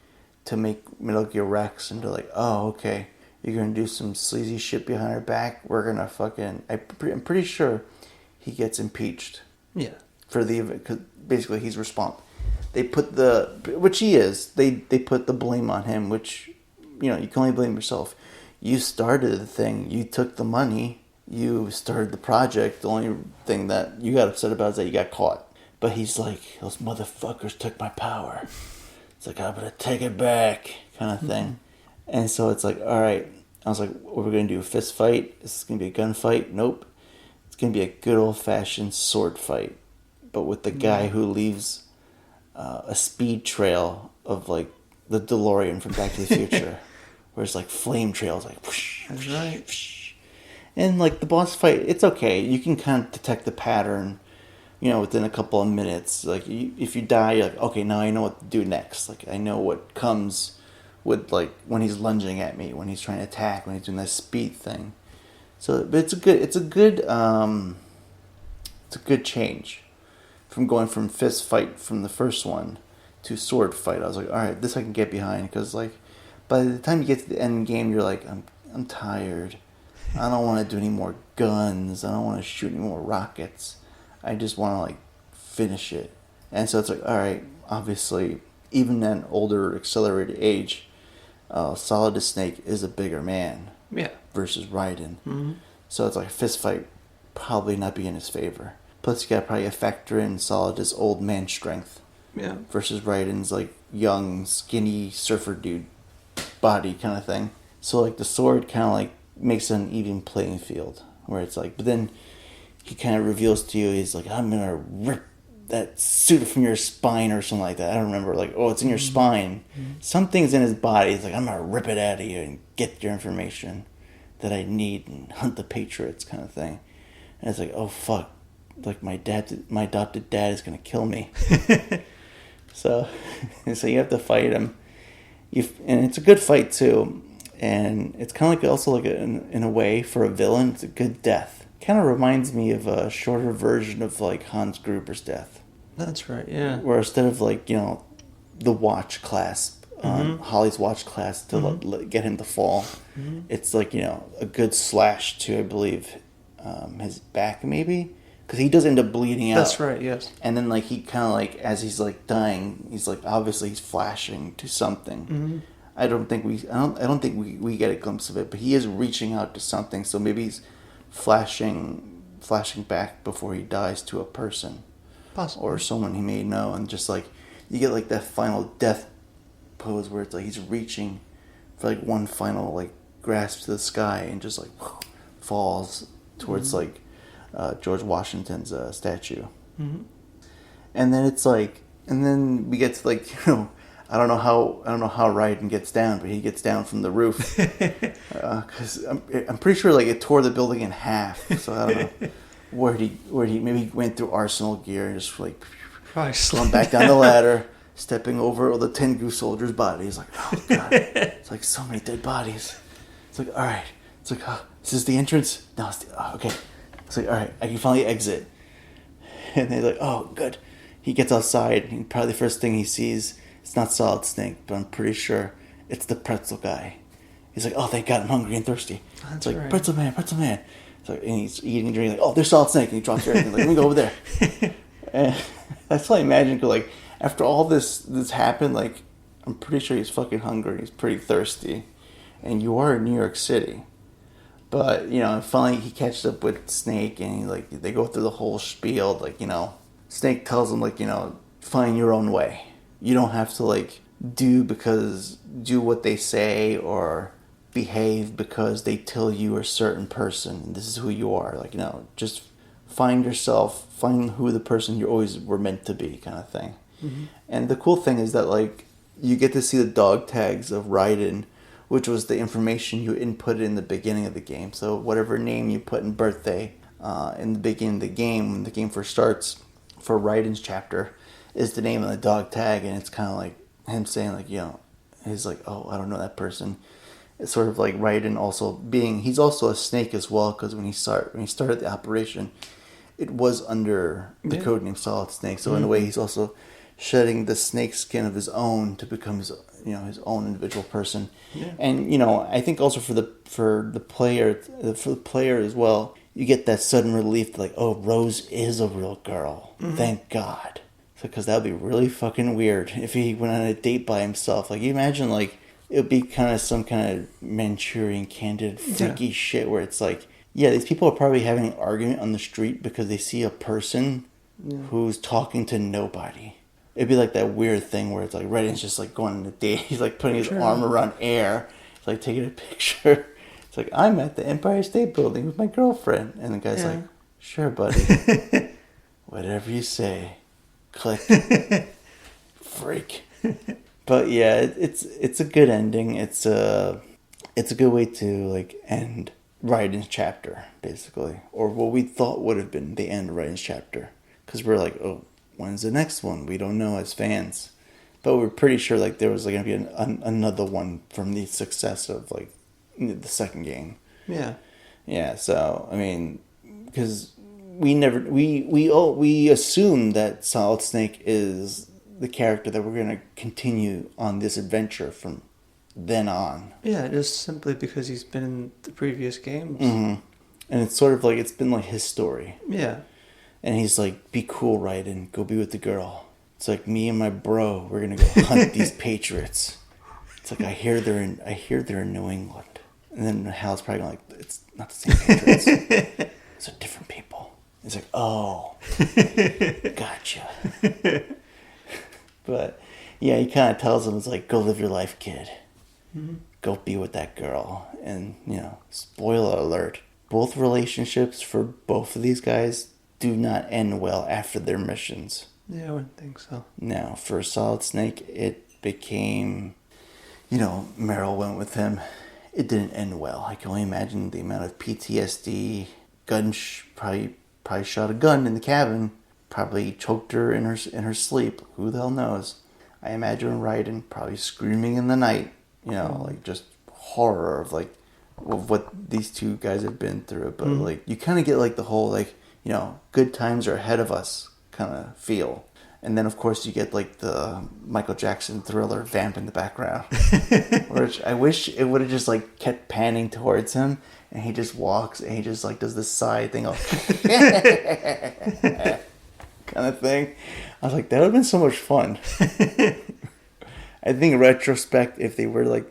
to make Metal Gear Rex into like, oh, okay, you're gonna do some sleazy shit behind our back. We're gonna fucking. I'm pretty sure he gets impeached. Yeah. For the event, because basically he's responsible. They put which he is. They put the blame on him, which, you know, you can only blame yourself. You started the thing. You took the money. You started the project. The only thing that you got upset about is that you got caught. But he's like, those motherfuckers took my power. It's like, I'm gonna take it back, kind of thing. And so it's like, all right. I was like, what are we gonna do? A fist fight? Is this gonna be a gunfight? Nope. It's gonna be a good old fashioned sword fight, but with the guy who leaves a speed trail of like the DeLorean from Back to the Future, where it's like flame trails, like whoosh, that's right. Whoosh. And like the boss fight, it's okay. You can kind of detect the pattern, you know, within a couple of minutes. Like if you die, you're like, okay, now I know what to do next. Like I know what comes with like when he's lunging at me, when he's trying to attack, when he's doing that speed thing. So, but it's a good change from going from fist fight from the first one to sword fight. I was like, all right, this I can get behind, because like by the time you get to the end game, you're like, I'm tired. I don't want to do any more guns. I don't want to shoot any more rockets. I just want to like finish it. And so it's like, all right, obviously, even at an older accelerated age, Solidus Snake is a bigger man. Yeah. Versus Raiden. Mm-hmm. So it's like a fist fight probably not be in his favor. Plus you gotta probably factor in Solidus' old man strength. Yeah. Versus Raiden's like young, skinny surfer dude body kind of thing. So like the sword kind of like makes an even playing field. Where it's like, but then he kind of reveals to you, he's like, I'm gonna rip that suit from your spine or something like that. I don't remember, like, oh, it's in your spine. Something's in his body. He's like, I'm gonna rip it out of you and get your information that I need and hunt the Patriots, kind of thing. And it's like, oh fuck, like my adopted dad is gonna kill me. so you have to fight him. And it's a good fight too. And it's kind of like also like in a way for a villain, it's a good death. Kind of reminds me of a shorter version of like Hans Gruber's death. That's right, yeah. Where instead of like, you know, the watch clasp, Holly's watch clasp to get him to fall, it's like, you know, a good slash to, I believe, his back maybe, because he does end up bleeding out. That's right, yes. And then like he kind of like, as he's like dying, he's like obviously he's flashing to something. I don't think we get a glimpse of it, but he is reaching out to something. So maybe he's flashing back before he dies to a person. Possibly. Or someone he may know, and just like you get like that final death pose where it's like he's reaching for like one final like grasp to the sky and just like falls towards like George Washington's statue. Mm-hmm. And then it's like, and then we get to like, you know, I don't know how Raiden gets down, but he gets down from the roof because I'm pretty sure like it tore the building in half. So I don't know where he maybe he went through Arsenal gear and just like Probably slung back down the ladder, stepping over all the Tengu soldiers' bodies. Like, oh god, it's like so many dead bodies. It's like, all right, it's like, oh, is this the entrance? No, it's okay. It's like, all right, I can finally exit. And they're like, oh, good. He gets outside, and probably the first thing he sees, it's not Solid Snake, but I'm pretty sure it's the pretzel guy. He's like, oh, thank God, I'm hungry and thirsty. It's like, right. Pretzel man. It's like, and he's eating and drinking, like, oh, there's Solid Snake, and he drops everything. Like, let me go over there. And that's what I imagine, because, like, after all this happened, like, I'm pretty sure he's fucking hungry, he's pretty thirsty. And you are in New York City. But, you know, finally he catches up with Snake, and he, like, they go through the whole spiel, like, you know, Snake tells him, like, you know, find your own way. You don't have to, like, do what they say or behave because they tell you a certain person. This is who you are. Like, you know, just find yourself, find who the person you always were meant to be, kind of thing. Mm-hmm. And the cool thing is that, like, you get to see the dog tags of Raiden, which was the information you inputted in the beginning of the game. So whatever name you put in birthday in the beginning of the game, when the game first starts, for Raiden's chapter, is the name of the dog tag, and it's kind of like him saying, like, you know, he's like, oh, I don't know that person. It's sort of like Raiden also he's also a snake as well, because when he started the operation, it was under the codename Solid Snake. So in a way, he's also shedding the snake skin of his own to become his own individual person. Yeah. And, you know, I think also for the player as well, you get that sudden relief, like, oh, Rose is a real girl. Mm-hmm. Thank God. Because that would be really fucking weird if he went on a date by himself. Like, you imagine, like, it would be kind of some kind of Manchurian Candidate freaky shit where it's like, yeah, these people are probably having an argument on the street because they see a person who's talking to nobody. It'd be like that weird thing where it's like Raiden's just like going on a date. He's like putting his arm around Air. He's like taking a picture. It's like, I'm at the Empire State Building with my girlfriend. And the guy's like, sure, buddy. Whatever you say. Click. Freak. But yeah, it's a good ending. It's a good way to like end Raiden's chapter, basically. Or what we thought would have been the end of Raiden's chapter. Because we're like, oh, when's the next one? We don't know as fans. But we're pretty sure like there was like going to be another one from the success of like the second game. Yeah. Yeah, so, I mean, because we assume that Solid Snake is the character that we're going to continue on this adventure from then on. Yeah, just simply because he's been in the previous games. Mm-hmm. And it's sort of like, it's been like his story. Yeah. And he's like, be cool, Raiden. Go be with the girl. It's like, me and my bro, we're going to go hunt these patriots. It's like, I hear they're in New England. And then Hal's probably going like, it's not the same patriots. These are different people. He's like, oh, gotcha. But yeah, he kind of tells him, it's like, go live your life, kid. Mm-hmm. Go be with that girl. And, you know, spoiler alert, both relationships for both of these guys do not end well after their missions. Yeah, I wouldn't think so. No, for Solid Snake, it became, you know, Meryl went with him. It didn't end well. I can only imagine the amount of PTSD. Probably shot a gun in the cabin. Probably choked her in her sleep. Who the hell knows? I imagine Raiden probably screaming in the night. You know, like just horror of like of what these two guys have been through. But like you kind of get like the whole like, you know, good times are ahead of us kind of feel. And then, of course, you get, like, the Michael Jackson Thriller vamp in the background. Which I wish it would have just, like, kept panning towards him. And he just walks and he just, like, does this side thing. Kind of thing. I was like, that would have been so much fun. I think in retrospect, if they were, like,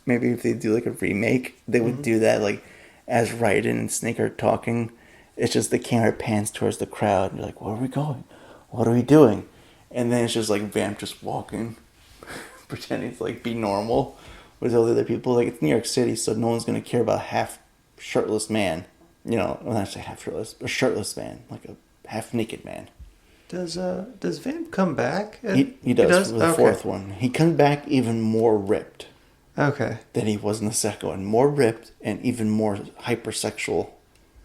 maybe if they do, like, a remake, they would do that, like, as Raiden and Snake are talking. It's just the camera pans towards the crowd. And you're like, where are we going? What are we doing? And then it's just like Vamp just walking, pretending to like be normal with all the other people. Like, it's New York City, so no one's gonna care about a half shirtless man. You know, well, not say half shirtless, a shirtless man, like a half naked man. Does Vamp come back? He does for the Okay. fourth one. He comes back even more ripped Okay. than he was in the second one. More ripped and even more hypersexual.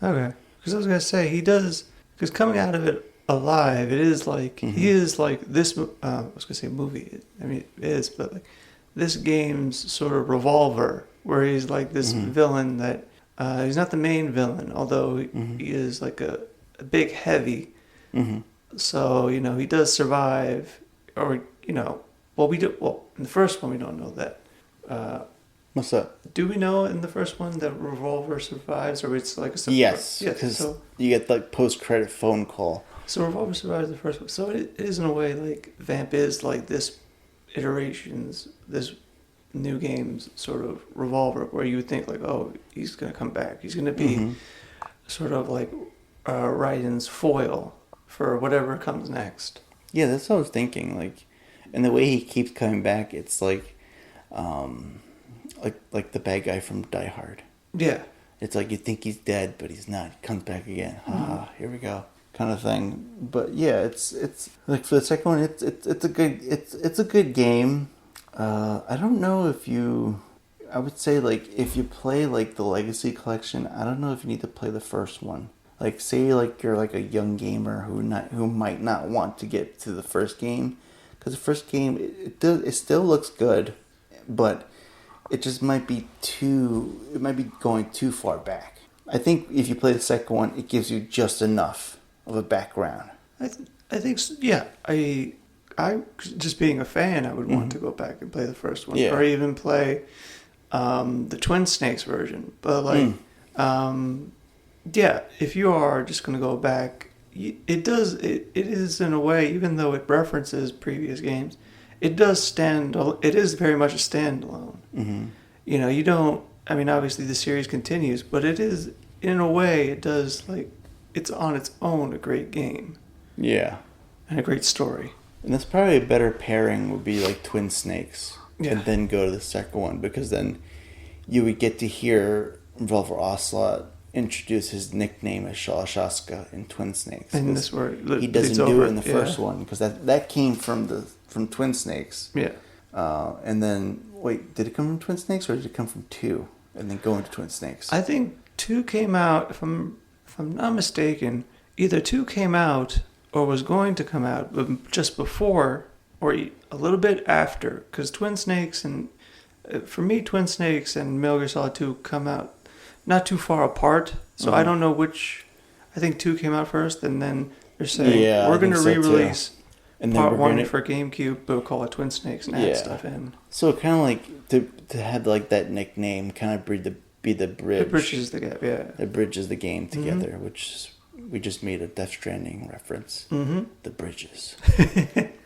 Okay. Because I was gonna say he does. Because coming out of it alive, it is like he is like this. I was gonna say movie. I mean, it is, but like this game's sort of Revolver, where he's like this villain that he's not the main villain, although he is like a big heavy. So you know he does survive, or you know, well in the first one we don't know that. What's that? Do we know in the first one that Revolver survives, or it's like a surprise? Yes, Yeah, because so you get like post-credit phone call. Revolver survives the first one. So it is in a way like Vamp is like this new game's sort of Revolver, where you would think like, oh, he's gonna come back. He's gonna be sort of like Raiden's foil for whatever comes next. Yeah, that's what I was thinking. Like, and the way he keeps coming back, it's like the bad guy from Die Hard. Yeah. It's like you think he's dead, but he's not. He comes back again. Here we go, kind of thing. But yeah, it's like for the second one, it's a good game. I don't know if you. I would say like if you play like the Legacy Collection, I don't know if you need to play the first one. Like say like you're like a young gamer who might not want to get to the first game, because the first game it still looks good, but it just might be going too far back. I think if you play the second one, it gives you just enough of a background. I think so. Yeah. I just being a fan, I would want to go back and play the first one, Yeah. or even play the Twin Snakes version. But like, yeah, if you are just going to go back, it is in a way, even though it references previous games, it is very much a standalone. You know, you don't, I mean, obviously the series continues, but it is, in a way, it does, like, it's on its own a great game. Yeah. And a great story. And that's probably a better pairing would be like Twin Snakes. Yeah. And then go to the second one, because then you would get to hear Revolver Ocelot introduce his nickname as Shalashaska in Twin Snakes. And this where he doesn't do it in the first one, because that came from Twin Snakes. Yeah. And then, wait, did it come from Twin Snakes, or did it come from 2 and then go into Twin Snakes? I think 2 came out, if I'm not mistaken, either 2 came out or was going to come out, but just before or a little bit after, because Twin Snakes and for me, Twin Snakes and Metal Gear Solid 2 come out not too far apart, so I don't know which. I think 2 came out first, and then they're saying we're going to re-release and then part 1 for GameCube, but we'll call it Twin Snakes and add stuff in. So kind of like to have like that nickname kind of be the bridge. It bridges the gap, yeah. It bridges the game together, which we just made a Death Stranding reference. The bridges.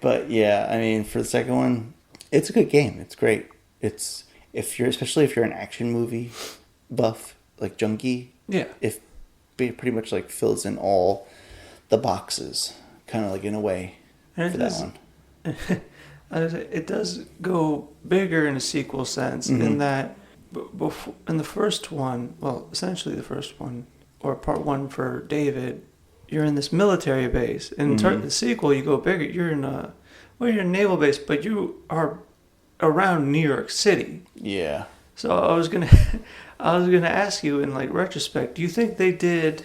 But yeah, I mean, for the second one, it's a good game. It's great. It's especially if you're an action movie buff, like junkie. Yeah. It pretty much like fills in all the boxes, kind of like in a way, And for that one. It does go bigger in a sequel sense, in that in the first one, well, essentially the first one, or part 1 for David, you're in this military base. In the sequel, you go bigger. You're in a naval base, but you are around New York City. Yeah. So I was gonna ask you in like retrospect, do you think they did?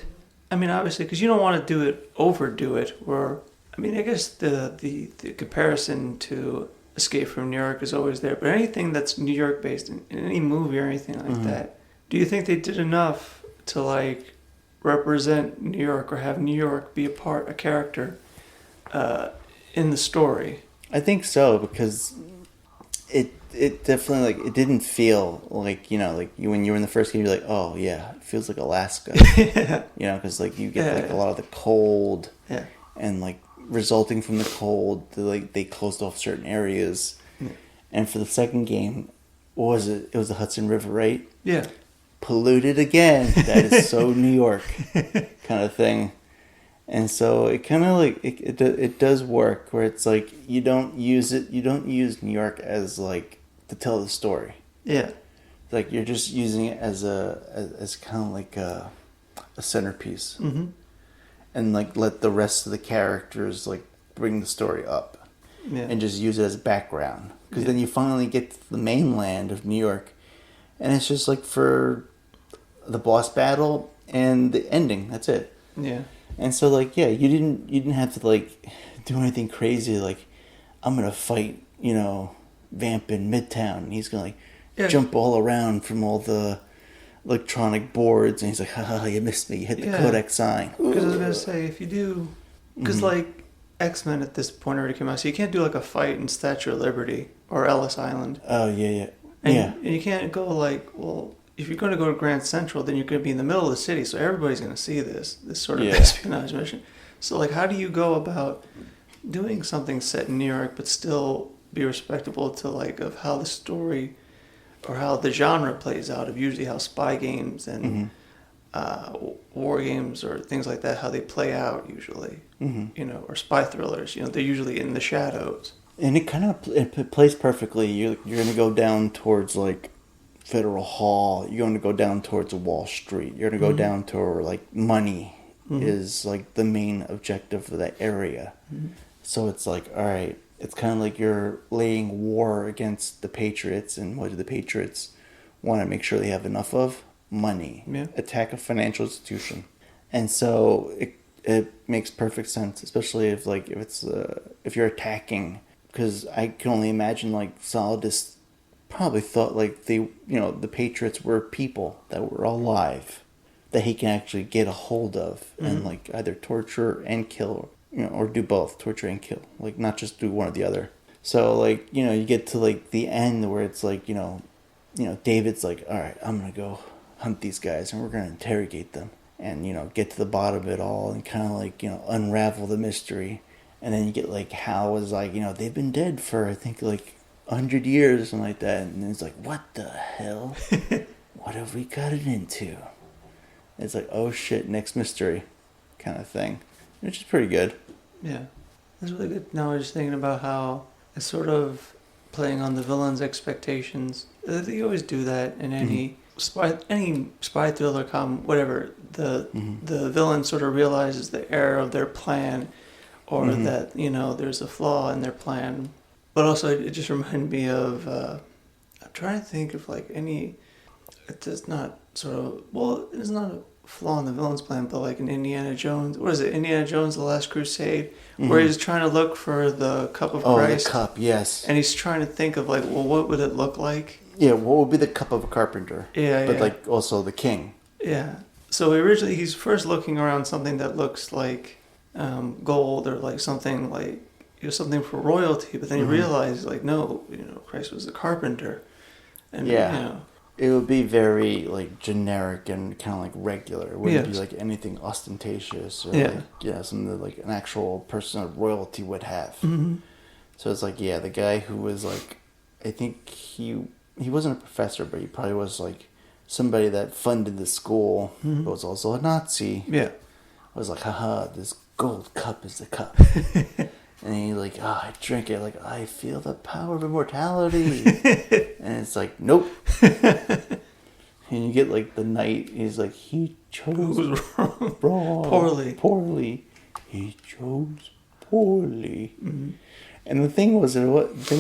I mean, obviously, because you don't want to overdo it. Or I mean, I guess the comparison to Escape from New York is always there. But anything that's New York based in any movie or anything like that, do you think they did enough to like represent New York or have New York be a character in the story? I think so, because it definitely, like, it didn't feel like, you know, like when you were in the first game, you're like, oh yeah, it feels like Alaska. You know, because like you get like a lot of the cold, and like resulting from the cold, they closed off certain areas. And for the second game, what was it? It was the Hudson River, right? Yeah. Polluted again. That is so New York kind of thing. And so it kind of like it does work, where it's like you don't use New York as like to tell the story. Yeah. Like you're just using it as as kind of like a centerpiece, and like let the rest of the characters like bring the story up, Yeah. and just use it as background. Because then you finally get to the mainland of New York, and it's just like for the boss battle and the ending. That's it. Yeah. And so like you didn't have to like do anything crazy like I'm gonna fight Vamp in Midtown and he's gonna like jump all around from all the electronic boards and he's like haha you missed me, you hit the codex sign. Because I was gonna say if you do, because like X-Men at this point already came out, so you can't do like a fight in Statue of Liberty or Ellis Island. Oh yeah. And you can't go like, well, if you're going to go to Grand Central, then you're going to be in the middle of the city, so everybody's going to see this sort of espionage mission. So, like, how do you go about doing something set in New York but still be respectable to, like, of how the story or how the genre plays out, of usually how spy games and war games or things like that, how they play out usually, or spy thrillers, they're usually in the shadows. And it kind of it plays perfectly. You're going to go down towards, like, Federal Hall. You're going to go down towards Wall Street. You're going to go down to where, like, money is, like, the main objective of that area. So it's like, all right, it's kind of like you're laying war against the Patriots. And what do the Patriots want to make sure they have enough of? Money. Yeah. Attack a financial institution. And so it makes perfect sense, especially if you're attacking. Because I can only imagine, like, Solidus probably thought, like, the Patriots were people that were alive that he can actually get a hold of and, like, either torture and kill, or do both, torture and kill. Like, not just do one or the other. So, like, you get to, like, the end where it's, like, David's like, all right, I'm going to go hunt these guys and we're going to interrogate them and, get to the bottom of it all and kind of, like, unravel the mystery. And then you get, like, Hal was like, they've been dead for, I think, like, 100 years or something like that. And it's like, what the hell? What have we gotten into? It's like, oh shit, next mystery kind of thing. Which is pretty good. Yeah. That's really good. Now I was just thinking about how it's sort of playing on the villain's expectations. They always do that in any spy thriller, whatever. The villain sort of realizes the error of their plan, or that there's a flaw in their plan. But also, it just reminded me of I'm trying to think of like any. It's not it's not a flaw in the villain's plan, but like in Indiana Jones. What is it? Indiana Jones: The Last Crusade, where he's trying to look for the cup of Christ. Oh, the cup, yes. And he's trying to think of like, well, what would it look like? Yeah, what would be the cup of a carpenter? Yeah, but like also the king. Yeah. So originally he's first looking around something that looks like gold or like something like something for royalty, but then he realizes like no, Christ was a carpenter, and it would be very like generic and kind of like regular. It wouldn't be like anything ostentatious or like something that like an actual person of royalty would have. So it's like the guy who was like, I think he wasn't a professor, but he probably was like somebody that funded the school, but was also a Nazi. Yeah, I was like, haha, this gold cup is the cup. And he like, I drink it, like, I feel the power of immortality. And it's like, nope. And you get like the knight, he's like, he chose wrong. Poorly. He chose poorly. And the thing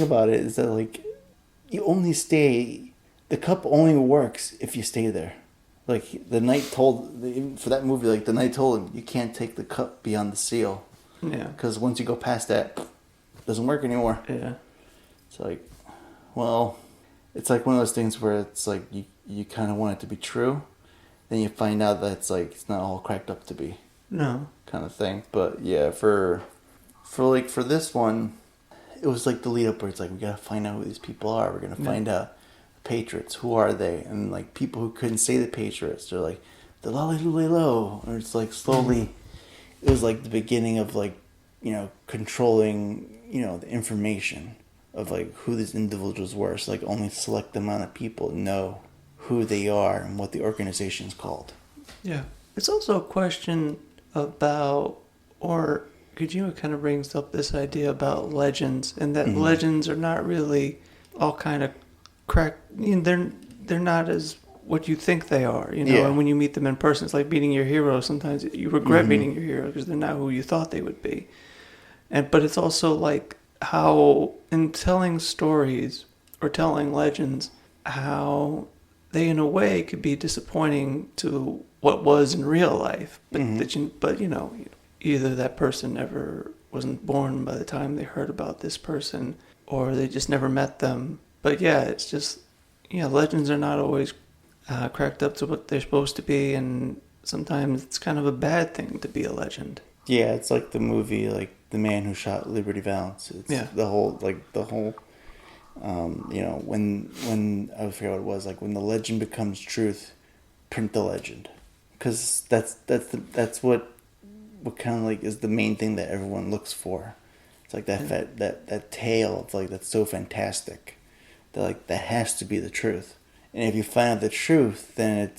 about it is that like, you only stay, the cup only works if you stay there. Like the knight for that movie, like the knight told him, you can't take the cup beyond the seal. Yeah. Because once you go past that, it doesn't work anymore. Yeah. It's like, well, it's like one of those things where it's like you kind of want it to be true, then you find out that it's like it's not all cracked up to be. No. Kind of thing. But yeah, for this one, it was like the lead up where it's like we gotta find out who these people are. We're gonna find out the Patriots. Who are they? And like people who couldn't say the Patriots, they're like the lolly lo, or it's like slowly. It was like the beginning of like, controlling, the information of like who these individuals were. So like only select amount of people know who they are and what the organization is called. Yeah. It's also a question about, or Kojima kind of brings up this idea about legends, and that legends are not really all kind of they're not as what you think they are, you know. Yeah. And when you meet them in person, it's like meeting your hero. Sometimes you regret meeting your hero because they're not who you thought they would be. But it's also like how in telling stories or telling legends, how they in a way could be disappointing to what was in real life, but you know, either that person never wasn't born by the time they heard about this person, or they just never met them. But yeah, it's just, legends are not always cracked up to what they're supposed to be, and sometimes it's kind of a bad thing to be a legend. Yeah, it's like the movie, like The Man Who Shot Liberty Valance. It's the whole, when I forget what it was, like when the legend becomes truth, print the legend, because that's what kind of like is the main thing that everyone looks for. It's like that tale of like that's so fantastic, that like that has to be the truth. And if you find out the truth, then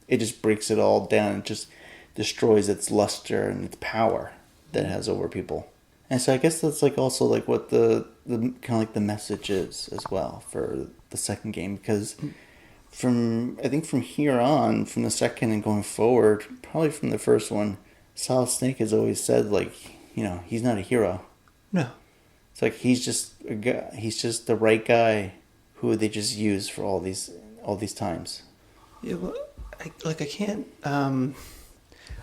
it just breaks it all down. It just destroys its luster and its power that it has over people. And so I guess that's like also like what the kind of like the message is as well for the second game, because from here on, from the second and going forward, probably from the first one, Solid Snake has always said like, he's not a hero. No. It's like he's just a guy. He's just the right guy who they just use for all these times. Yeah, well, I can't.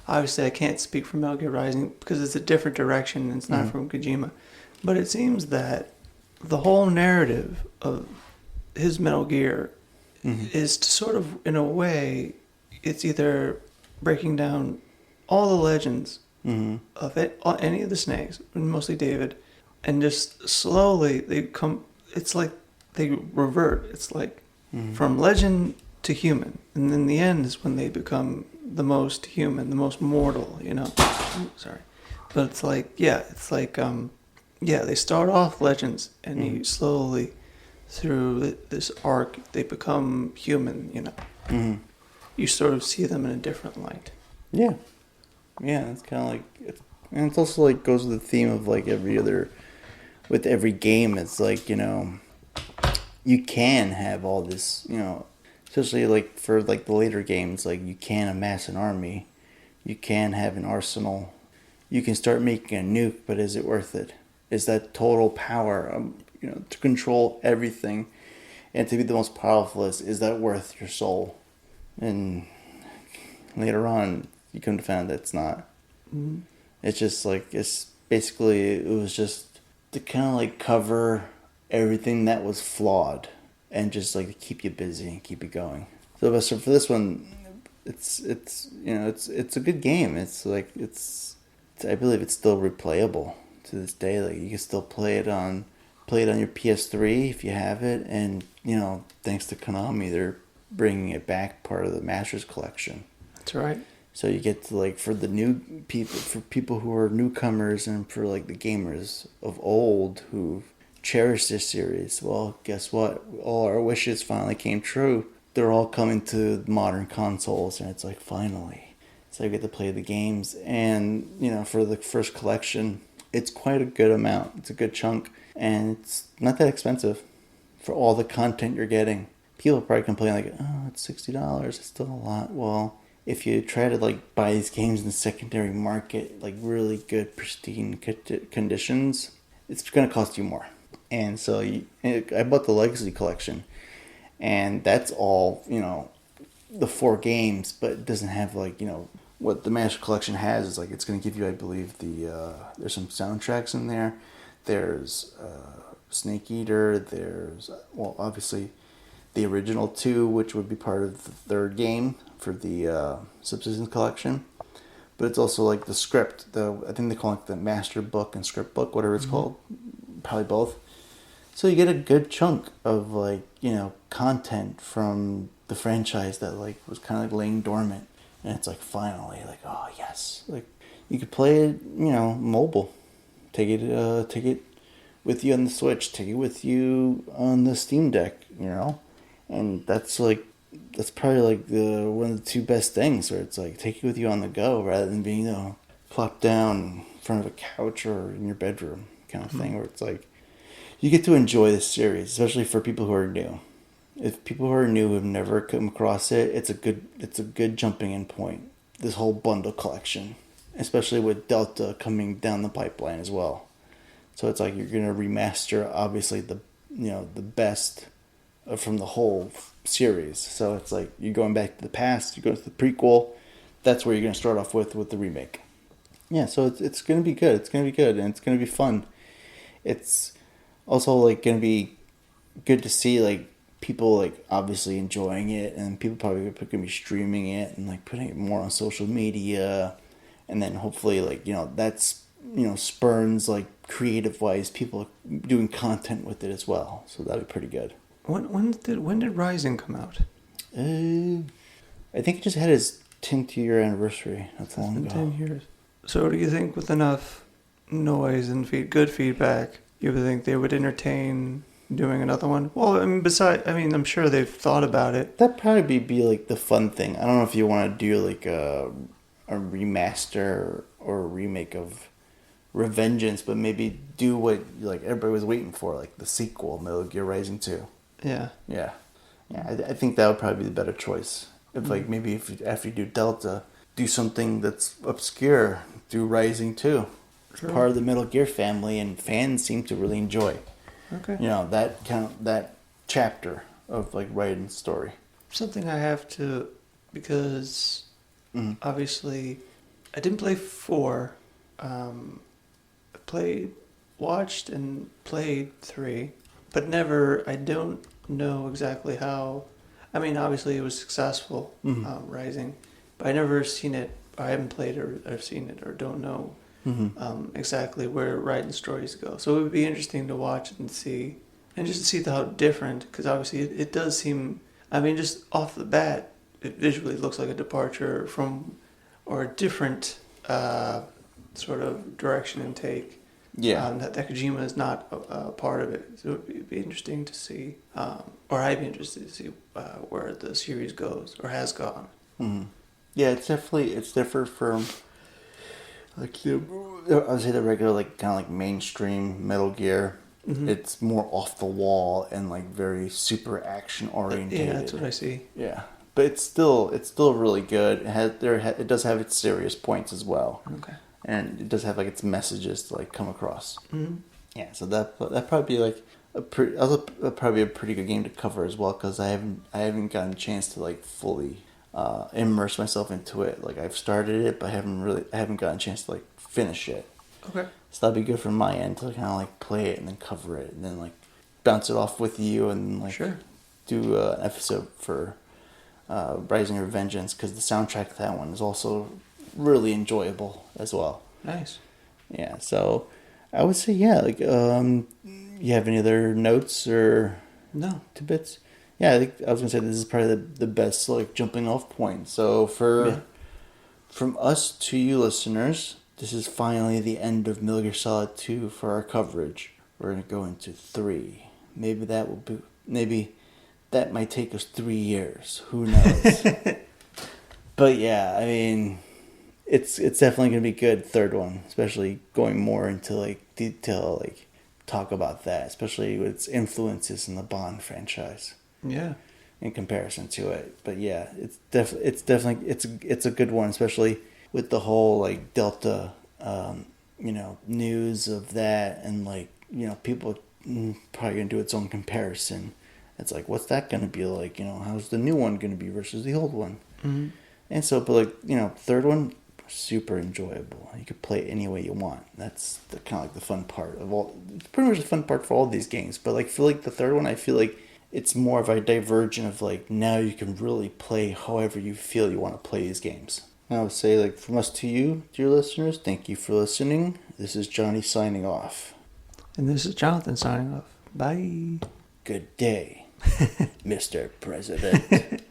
Obviously, I can't speak for Metal Gear Rising because it's a different direction and it's not from Kojima. But it seems that the whole narrative of his Metal Gear is to sort of, in a way, it's either breaking down all the legends of any of the snakes, mostly David, and just slowly they come. It's like they revert. It's like from legend to human, and then the end is when they become the most human, the most mortal. Sorry, but it's like they start off legends, and you slowly through this arc they become human. You sort of see them in a different light. Yeah, it's kind of like, and it's also like goes with the theme of like with every game. It's like you can have all this, especially like for like the later games, like you can amass an army, you can have an arsenal, you can start making a nuke, but is it worth it? Is that total power, to control everything and to be the most powerful, is that worth your soul? And later on, you come to find that it's not. It's just like, it was just to kind of like cover everything that was flawed and just like to keep you busy and keep you going. So for this one, it's a good game. It's like I believe it's still replayable to this day. Like you can still play it on your PS3 if you have it, and thanks to Konami, they're bringing it back, part of the Masters Collection. That's right. So you get to like for the new people, for people who are newcomers, and for like the gamers of old who cherish this series. Well, guess what? All our wishes finally came true. They're all coming to modern consoles, and it's like finally. So I get to play the games, and for the first collection, it's quite a good amount. It's a good chunk, and it's not that expensive for all the content you're getting. People probably complain like, "Oh, it's $60. It's still a lot." Well, if you try to like buy these games in the secondary market, like really good, pristine conditions, it's going to cost you more. And so I bought the Legacy Collection, and that's all, the 4 games, but it doesn't have like, what the Master Collection has is like, it's going to give you, I believe, there's some soundtracks in there. There's Snake Eater. There's, well, obviously the original 2, which would be part of the 3rd game for the Subsistence Collection. But it's also like the script, I think they call it the Master Book and Script Book, whatever it's called. Probably both. So you get a good chunk of like, content from the franchise that like was kind of like laying dormant. And it's like finally like, oh yes. Like you could play it, mobile. Take it with you on the Switch, take it with you on the Steam Deck, And that's probably like one of the 2 best things, where it's like take it with you on the go rather than being, plopped down in front of a couch or in your bedroom kind of thing, where it's like you get to enjoy this series, especially for people who are new. if people who are new have never come across it, it's a good jumping in point. This whole bundle collection, especially with Delta coming down the pipeline as well. So it's like you're gonna remaster obviously the best from the whole series. So it's like you're going back to the past, you go to the prequel. That's where you're gonna start off with the remake. Yeah, so it's gonna be good. It's gonna be good and it's gonna be fun. It's also like gonna be good to see like people like obviously enjoying it, and people probably gonna be streaming it and like putting it more on social media, and then hopefully like that's spurns like creative wise people doing content with it as well. So that'd be pretty good. When did Rising come out? I think it just had its 10th-year anniversary. That's long ago. 10 years. So do you think with enough noise and good feedback, you would think they would entertain doing another one? Well, I mean, I'm sure they've thought about it. That'd probably be like the fun thing. I don't know if you want to do like a remaster or a remake of Revengeance, but maybe do what like everybody was waiting for, like the sequel, Metal Gear Rising 2. Yeah. Yeah. I think that would probably be the better choice. If like maybe after you do Delta, do something that's obscure, do Rising 2. Sure. Part of the Metal Gear family, and fans seem to really enjoy. Okay. That chapter of like Raiden's story. Something I have to, because obviously I didn't play 4. Watched and played 3, but never. I don't know exactly how. I mean, obviously it was successful, Rising, but I never seen it. I haven't played or seen it, or don't know exactly where Raiden's stories go. So it would be interesting to watch and see, and just to see how different. Because obviously it does seem. I mean, just off the bat, it visually looks like a departure from, or a different sort of direction and take. Yeah. That Kojima is not a part of it. So it would be interesting to see, or I'd be interested to see where the series goes, or has gone. Mm-hmm. Yeah, it's different from like I'd say the regular like kind of like mainstream Metal Gear. Mm-hmm. It's more off the wall and like very super action oriented. Yeah, that's what I see. Yeah, but it's still really good. It does have its serious points as well. Okay. And it does have like its messages to like come across. Mm-hmm. Yeah, so that probably be like probably a pretty good game to cover as well, because I haven't gotten a chance to like fully immerse myself into it. Like I've started it, but I haven't gotten a chance to like finish it. Okay. So that'd be good from my end to kind of like play it and then cover it and then like bounce it off with you and like do an episode for Rising Revengeance, because the soundtrack to that one is also really enjoyable as well. Nice. Yeah, so I would say like you have any other notes or tidbits? Yeah, I think I was gonna say this is probably the best like jumping off point. So from us to you listeners, this is finally the end of Metal Gear Solid 2 for our coverage. We're gonna go into 3. Maybe that might take us 3 years. Who knows? But yeah, I mean, it's definitely gonna be good. Third one, especially going more into like detail, like talk about that, especially with its influences in the Bond franchise. Yeah. In comparison to it, but yeah, it's definitely a good one, especially with the whole like Delta, news of that, and like people probably gonna do its own comparison. It's like, what's that gonna be like? How's the new one gonna be versus the old one? Mm-hmm. And so, but like third one, super enjoyable. You could play it any way you want. That's the kind of like the fun part of all. It's pretty much the fun part for all these games. But like for like the third one, I feel like it's more of a divergent of like now you can really play however you feel you want to play these games. And I would say like from us to you, dear listeners, thank you for listening. This is Johnny signing off. And this is Jonathan signing off. Bye. Good day, Mr. President.